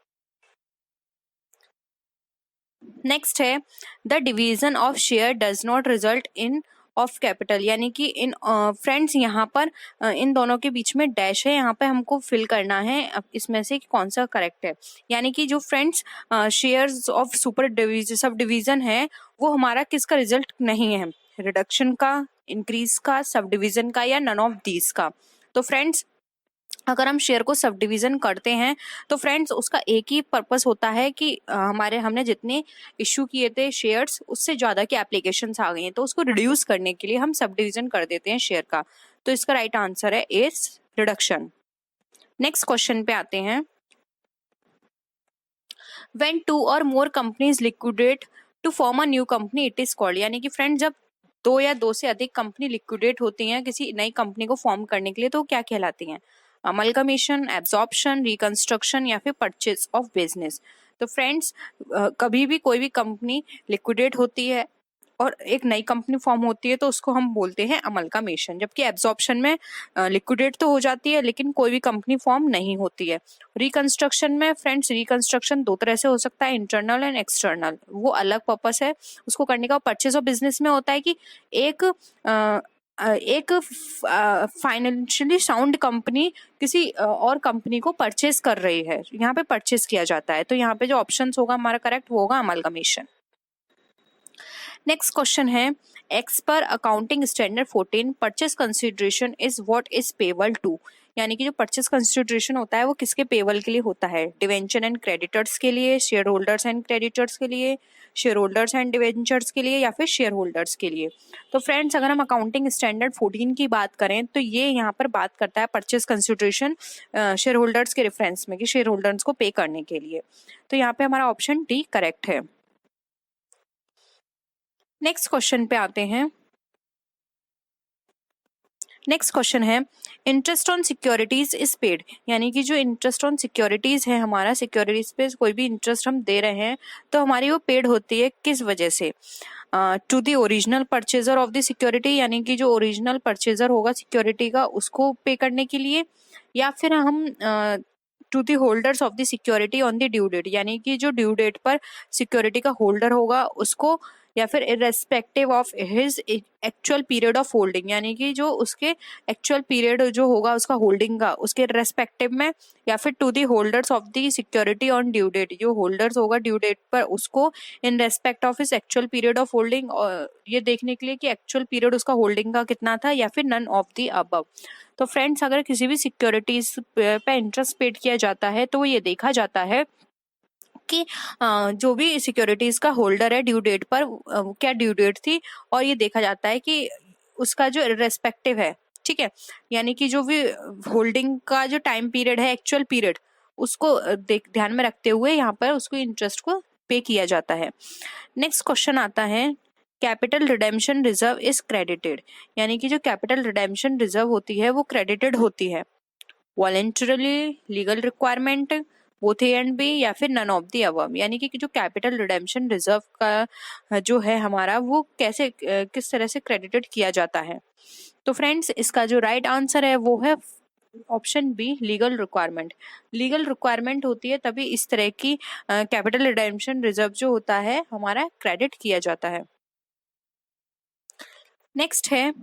नेक्स्ट है, the division of share does not result in of capital यानी कि इन फ्रेंड्स यहाँ पर इन दोनों के बीच में डैश है, यहाँ पे हमको फिल करना है अब इसमें से कि कौन सा करेक्ट है। यानी कि जो friends shares of super division sub division है वो हमारा किसका रिजल्ट नहीं है, रिडक्शन का, इंक्रीज का, सब डिवीजन का, या नन ऑफ दीज का। तो फ्रेंड्स अगर हम शेयर को सब डिवीजन करते हैं तो फ्रेंड्स उसका एक ही पर्पस होता है कि हमने जितने इश्यू किए थे शेयर्स उससे ज़्यादा की एप्लीकेशंस आ गई हैं तो उसको रिड्यूस करने के लिए हम सब डिवीजन कर देते हैं शेयर का। तो इसका राइट आंसर है ए, रिडक्शन। नेक्स्ट क्वेश्चन पे आते हैं, व्हेन टू और more companies liquidate to form a new company it is called यानी कि फ्रेंड्स जब दो या दो से अधिक कंपनी लिक्विडेट होती हैं किसी नई कंपनी को फॉर्म करने के लिए तो क्या कहलाती हैं, अमलगमेशन, एब्जॉर्प्शन, रिकंस्ट्रक्शन, या फिर परचेज ऑफ बिजनेस। तो फ्रेंड्स कभी भी कोई भी कंपनी लिक्विडेट होती है और एक नई कंपनी फॉर्म होती है तो उसको हम बोलते हैं अमलगमेशन, जबकि एब्जॉर्प्शन में लिक्विडेट तो हो जाती है लेकिन कोई भी कंपनी फॉर्म नहीं होती है। रिकंस्ट्रक्शन में फ्रेंड्स रिकंस्ट्रक्शन दो तरह से हो सकता है, इंटरनल एंड एक्सटर्नल, वो अलग पर्पस है उसको करने का। परचेज ऑफ बिजनेस में होता है कि एक फाइनेंशियली साउंड कंपनी किसी और कंपनी को परचेज कर रही है, यहाँ पे परचेज किया जाता है। तो यहाँ पे जो ऑप्शंस होगा हमारा करेक्ट वो होगा अमलगमेशन। नेक्स्ट क्वेश्चन है, as per accounting standard 14 purchase consideration is what is payable to यानी कि जो परचेज कंसिडरेशन होता है वो किसके पेबल के लिए होता है, डिवेंचर एंड क्रेडिटर्स के लिए, शेयर होल्डर्स एंड क्रेडिटर्स के लिए, शेयर होल्डर्स एंड डिवेंचर्स के लिए, या फिर शेयर होल्डर्स के लिए। तो फ्रेंड्स अगर हम अकाउंटिंग स्टैंडर्ड 14 की बात करें तो ये यहाँ पर बात करता है परचेज कंसिडरेशन शेयर होल्डर्स के रेफरेंस में कि शेयर होल्डर्स को पे करने के लिए। तो यहाँ पे हमारा ऑप्शन डी करेक्ट है। नेक्स्ट क्वेश्चन पे आते हैं, नेक्स्ट क्वेश्चन है, interest on securities is paid यानी कि जो इंटरेस्ट ऑन सिक्योरिटीज है हमारा सिक्योरिटीज पे कोई भी इंटरेस्ट हम दे रहे हैं तो हमारी वो पेड होती है किस वजह से, to the original purchaser of the security यानी कि जो ओरिजिनल परचेजर होगा सिक्योरिटी का उसको पे करने के लिए, या फिर हम to the holders of the security on the due date यानी कि जो ड्यू डेट पर सिक्योरिटी का होल्डर होगा उसको, या फिर irrespective of his actual period of holding यानी कि जो उसके एक्चुअल पीरियड जो होगा उसका होल्डिंग का उसके रेस्पेक्टिव में, या फिर to the holders of the security on due date जो होल्डर्स होगा ड्यू डेट पर उसको in respect of his actual period of holding, और ये देखने के लिए कि एक्चुअल पीरियड उसका होल्डिंग का कितना था, या फिर नन ऑफ दी अबव। तो फ्रेंड्स अगर किसी भी सिक्योरिटीज पे इंटरेस्ट पेड किया जाता है तो ये देखा जाता है कि जो भी सिक्योरिटीज का होल्डर है ड्यू डेट पर क्या ड्यू डेट थी, और ये देखा जाता है कि उसका जो रेस्पेक्टिव है, ठीक है, यानी कि जो भी होल्डिंग का जो टाइम पीरियड है एक्चुअल पीरियड उसको ध्यान में रखते हुए यहाँ पर उसको इंटरेस्ट को पे किया जाता है। नेक्स्ट क्वेश्चन आता है capital redemption reserve is credited, यानी कि जो कैपिटल रिडेम्पशन रिजर्व होती है वो क्रेडिटेड होती है voluntarily, legal requirement, both A and B, या फिर नन ऑफ द अबव। यानी कि जो कैपिटल रिडेम्पशन रिजर्व का जो है हमारा वो कैसे किस तरह से क्रेडिटेड किया जाता है। तो फ्रेंड्स इसका जो राइट आंसर है वो है option B, legal requirement. Legal requirement होती है तभी इस तरह की कैपिटल रिडेम्पशन रिजर्व जो होता है हमारा क्रेडिट किया जाता है। नेक्स्ट है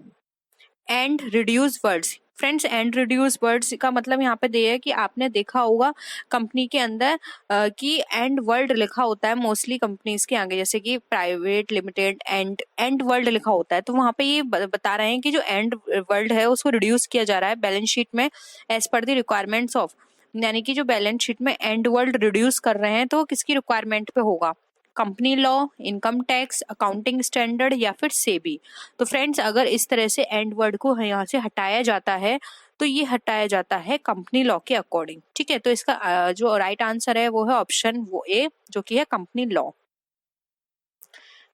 and reduce words. Friends and reduce words का मतलब यहाँ पे दिया है कि आपने देखा होगा कंपनी के अंदर कि एंड वर्ड लिखा होता है मोस्टली कंपनीज के आगे, जैसे कि प्राइवेट लिमिटेड एंड वर्ड लिखा होता है। तो वहाँ पे ये बता रहे हैं कि जो एंड वर्ड है उसको रिड्यूस किया जा रहा है बैलेंस शीट में as per the requirements of, यानी कि जो बैलेंस शीट में एंड वर्ड रिड्यूस कर रहे हैं तो किसकी रिक्वायरमेंट पे होगा, company law, income tax, accounting standard या फिर सेबी। तो फ्रेंड्स अगर इस तरह से एंड वर्ड को यहाँ से हटाया जाता है तो ये हटाया जाता है कंपनी लॉ के अकॉर्डिंग। ठीक है, तो इसका जो राइट आंसर है वो है ऑप्शन वो ए, जो कि है कंपनी लॉ।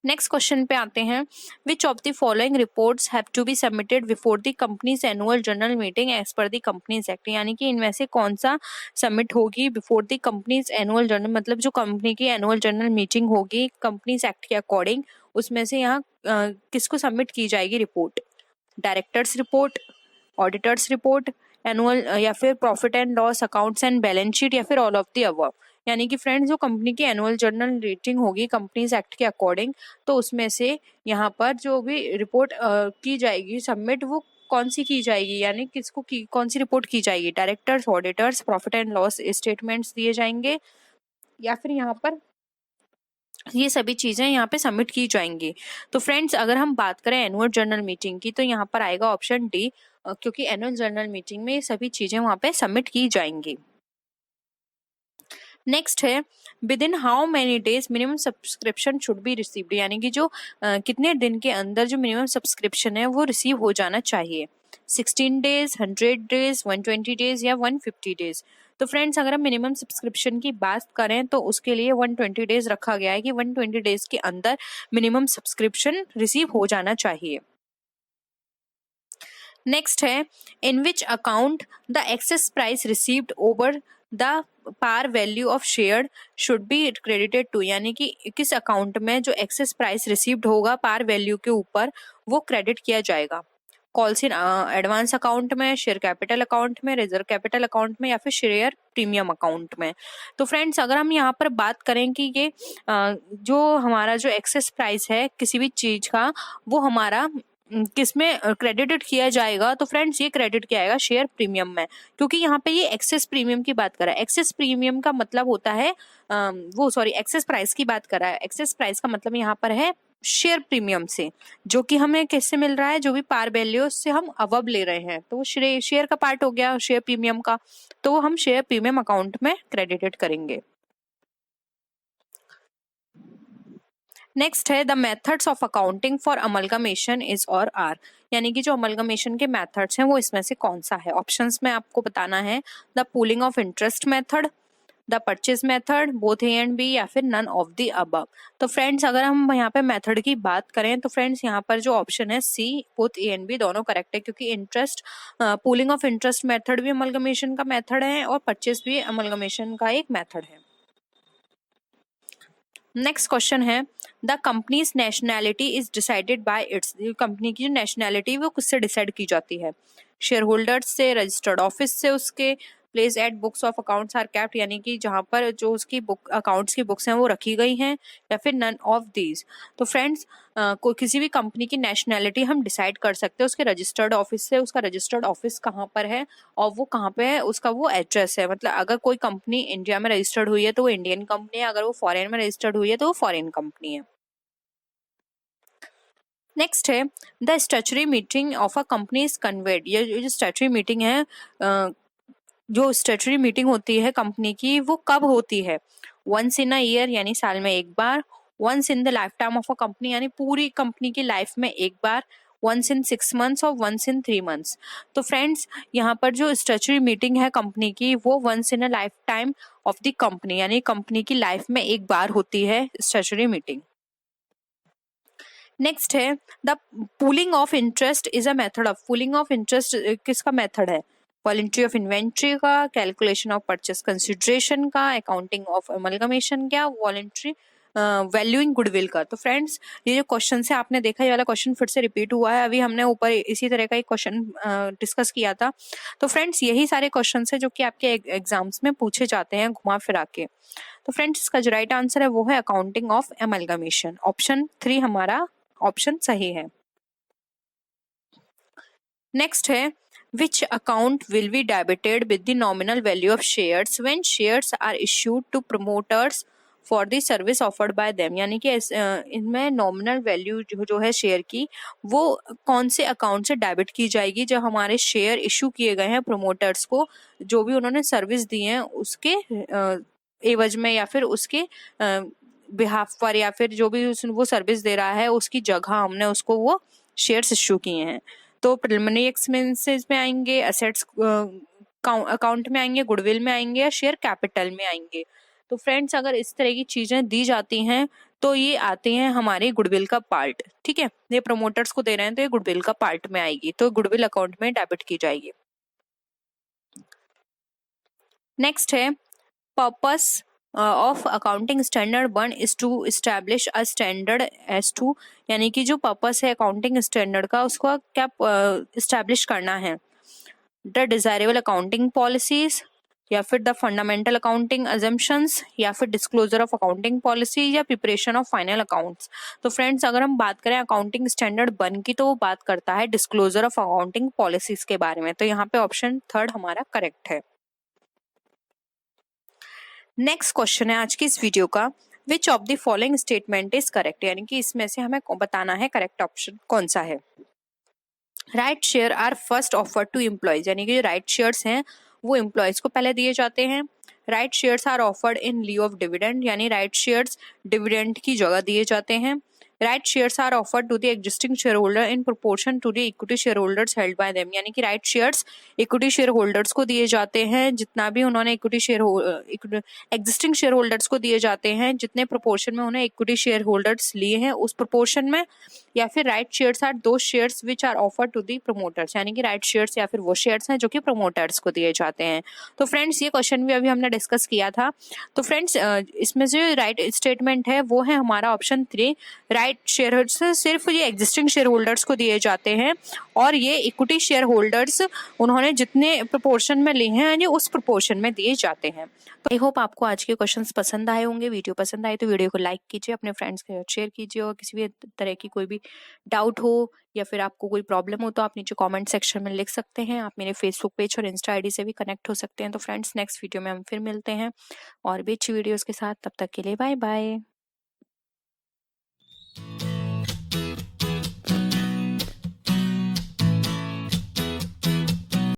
नेक्स्ट क्वेश्चन पे आते हैं, which of the following reports have to be submitted before the companies annual general meeting as per the companies act, यानी कि इनमें से कौन सा सबमिट होगी before the companies annual general, मतलब जो कंपनी की एनुअल जनरल मीटिंग होगी कंपनीज एक्ट के अकॉर्डिंग उसमें से यहाँ किसको सबमिट की जाएगी report, directors report, auditors report, annual या फिर profit and loss accounts and balance sheet, या फिर ऑल ऑफ द अबव। यानी कि फ्रेंड्स जो कंपनी की एनुअल जनरल मीटिंग होगी कंपनीज एक्ट के अकॉर्डिंग तो उसमें से यहाँ पर जो भी रिपोर्ट की जाएगी सबमिट वो कौन सी की जाएगी, यानी किसको कौन सी रिपोर्ट की जाएगी, directors, auditors, profit and loss statements दिए जाएंगे या फिर यहाँ पर ये सभी चीजें यहाँ पे सबमिट की जाएंगी। तो फ्रेंड्स अगर हम बात करें एनुअल जनरल मीटिंग की तो यहाँ पर आएगा ऑप्शन डी, क्योंकि एनुअल जनरल मीटिंग में ये सभी चीजें वहाँ पे सबमिट की जाएंगी। नेक्स्ट है with in how many days minimum subscription should be received, यानी कि जो कितने दिन के अंदर जो मिनिमम सब्सक्रिप्शन है वो रिसीव हो जाना चाहिए, 16 डेज, 100 डेज, 120 डेज या 150 डेज। तो फ्रेंड्स अगर हम मिनिमम सब्सक्रिप्शन की बात करें तो उसके लिए 120 डेज रखा गया है कि 120 डेज के अंदर मिनिमम सब्सक्रिप्शन रिसीव हो जाना चाहिए। नेक्स्ट है in which account the excess price received over the par value of share should be credited to, यानी कि किस अकाउंट में जो एक्सेस प्राइस रिसीव्ड होगा पार वैल्यू के ऊपर वो क्रेडिट किया जाएगा, कॉल्स इन एडवांस अकाउंट में, शेयर कैपिटल अकाउंट में, रिजर्व कैपिटल अकाउंट में या फिर शेयर प्रीमियम अकाउंट में। तो फ्रेंड्स अगर हम यहाँ पर बात करें कि ये जो हमारा जो एक्सेस प्राइस है किसी भी चीज का वो हमारा किस में क्रेडिटेड किया जाएगा, तो फ्रेंड्स ये क्रेडिट किया जाएगा शेयर प्रीमियम में, क्योंकि यहाँ पे ये एक्सेस प्रीमियम की बात कर रहा है। एक्सेस प्रीमियम का मतलब होता है एक्सेस प्राइस की बात कर रहा है। एक्सेस प्राइस का मतलब यहाँ पर है शेयर प्रीमियम से, जो कि हमें किससे मिल रहा है, जो भी पार वैल्यू से हम अवब ले रहे हैं तो वो शेयर का पार्ट हो गया शेयर प्रीमियम का, तो वो हम शेयर प्रीमियम अकाउंट में क्रेडिटेड करेंगे। नेक्स्ट है the methods of accounting for amalgamation is और आर, यानी कि जो अमलगमेशन के मेथड्स हैं वो इसमें से कौन सा है। ऑप्शंस में आपको बताना है the pooling of interest method, the purchase method, both A and B या फिर नन ऑफ द अबव। तो फ्रेंड्स अगर हम यहाँ पे मेथड की बात करें तो फ्रेंड्स यहाँ पर जो ऑप्शन है C both A and B दोनों करेक्ट है, क्योंकि interest pooling of interest method भी अमलगमेशन का मेथड है और परचेज भी अमलगमेशन का एक मेथड है। नेक्स्ट क्वेश्चन है the companies nationality is decided by its, company की जो नेशनैलिटी वो किससे डिसाइड की जाती है, शेयर होल्डर्स से, रजिस्टर्ड ऑफिस से, उसके place at books of accounts are kept, यानी कि जहाँ पर जो उसकी बुक अकाउंट्स की बुक्स हैं वो रखी गई हैं, या फिर नन ऑफ दीज। तो फ्रेंड्स कोई किसी भी कंपनी की नेशनैलिटी हम डिसाइड कर सकते हैं उसके रजिस्टर्ड ऑफिस से, उसका रजिस्टर्ड ऑफिस कहाँ पर है और वो कहाँ पे है, उसका वो एड्रेस है। मतलब अगर कोई कंपनी इंडिया में रजिस्टर्ड हुई है तो वो इंडियन कंपनी है, अगर वो फॉरेन में रजिस्टर्ड हुई है तो वो फॉरेन कंपनी है। नेक्स्ट है the statutory meeting of a company is conveyed, ये जो स्टैट्यूटरी मीटिंग है जो स्टैट्यूटरी मीटिंग होती है कंपनी की वो कब होती है, वंस इन अ ईयर यानी साल में एक बार, once in the life time of a company यानी पूरी कंपनी की लाइफ में एक बार, वंस इन 6 मंथ्स और वंस इन 3 मंथ्स। तो फ्रेंड्स यहाँ पर जो स्टैट्यूटरी मीटिंग है कंपनी की वो once in a life time of the company, यानी कंपनी की लाइफ में एक बार होती है स्टैट्यूटरी मीटिंग। नेक्स्ट है the pooling of interest is a method of, pooling of interest किसका मेथड है? वॉलेंट्री ऑफ इन्वेंट्री का, कैलकुलेशन ऑफ परचेस कंसिडरेशन का, अकाउंटिंग ऑफ अमलगमेशन का, वॉलेंट्री वैल्यूइंग गुडविल का। तो फ्रेंड्स ये जो क्वेश्चन है आपने देखा, ये वाला क्वेश्चन फिर से रिपीट हुआ है, अभी हमने ऊपर इसी तरह का एक क्वेश्चन डिस्कस किया था। तो फ्रेंड्स यही सारे क्वेश्चन है जो कि आपके एग्जाम्स में पूछे जाते हैं घुमा फिरा के। तो फ्रेंड्स इसका जो राइट आंसर है वो है अकाउंटिंग ऑफ एमलगमेशन, ऑप्शन 3 हमारा ऑप्शन सही है। नेक्स्ट है which account will be debited with the nominal value of shares when shares are issued to promoters for the service offered by them, यानी कि इनमें नॉमिनल वैल्यू जो है share की वो कौन से अकाउंट से डेबिट की जाएगी जब हमारे शेयर इशू किए गए हैं प्रोमोटर्स को, जो भी उन्होंने सर्विस दी है उसके एवज में या फिर उसके बिहाफ पर, या फिर जो भी वो सर्विस दे रहा है उसकी जगह हमने उसको वो शेयर्स इशू किए हैं। तो प्रिलिमिनरी एक्सपेंसेस में आएंगे, असेट्स अकाउंट में आएंगे, गुडविल में आएंगे या शेयर कैपिटल में आएंगे। तो फ्रेंड्स अगर इस तरह की चीजें दी जाती हैं तो ये आते हैं हमारे गुडविल का पार्ट, ठीक है, ये प्रमोटर्स को दे रहे हैं तो ये गुडविल का पार्ट में आएगी, तो गुडविल अकाउंट में डेबिट की जाएगी। नेक्स्ट है purpose of accounting standard 1 is to establish a standard as to, यानी कि जो पर्पस है अकाउंटिंग स्टैंडर्ड का उसको क्या इस्टेब्लिश करना है? द डिजायरेबल अकाउंटिंग पॉलिसीज, या फिर द फंडामेंटल अकाउंटिंग अजम्पशंस, या फिर डिस्क्लोजर ऑफ अकाउंटिंग पॉलिसी, या प्रिपरेशन ऑफ फाइनल अकाउंट्स। तो फ्रेंड्स अगर हम बात करें अकाउंटिंग स्टैंडर्ड 1 की तो वो बात करता है डिस्क्लोजर ऑफ अकाउंटिंग पॉलिसीज के बारे में, तो यहाँ पे ऑप्शन 3 हमारा करेक्ट है। नेक्स्ट क्वेश्चन है आज की इस वीडियो का, विच of the following statement is correct, यानी कि इसमें से हमें बताना है करेक्ट ऑप्शन कौन सा है। Right share are first offer to employees, यानी कि जो राइट शेयर्स हैं वो एम्प्लॉयज को पहले दिए जाते हैं। Right shares are offered in lieu of dividend, यानी राइट शेयर्स डिविडेंड की जगह दिए जाते हैं। Right shares are offered to the existing share holder in proportion to the equity share holders held by them, यानी कि right shares equity share holders को दिए जाते हैं, जितना भी उन्होंने equity share existing share holders को दिए जाते हैं जितने प्रोपोर्शन में उन्हें इक्विटी शेयर होल्डर्स लिए हैं उस प्रोपोर्शन में। या फिर right shares are those shares which are offered to the promoters, यानी कि राइट शेयर्स या फिर वो शेयर्स हैं जो कि प्रमोटर्स को दिए जाते हैं। तो फ्रेंड्स ये क्वेश्चन भी अभी हमने डिस्कस किया था। तो फ्रेंड्स इसमें जो राइट स्टेटमेंट है वो है हमारा ऑप्शन 3, राइट शेयर्स सिर्फ ये एग्जिस्टिंग शेयर होल्डर्स को दिए जाते हैं और ये इक्विटी शेयर होल्डर्स उन्होंने जितने प्रोपोर्शन में लिए हैं ये उस प्रोपोर्शन में दिए जाते हैं। तो आई होप आपको आज के क्वेश्चंस पसंद आए होंगे। वीडियो पसंद आए तो वीडियो को लाइक कीजिए, अपने फ्रेंड्स के साथ शेयर कीजिए, और किसी भी तरह की कोई भी डाउट हो या फिर आपको कोई प्रॉब्लम हो तो आप नीचे कमेंट सेक्शन में लिख सकते हैं। आप मेरे फेसबुक पेज और इंस्टा आईडी से भी कनेक्ट हो सकते हैं। तो फ्रेंड्स नेक्स्ट वीडियो में हम फिर मिलते हैं और भी अच्छी वीडियोस के साथ, तब तक के लिए बाय बाय।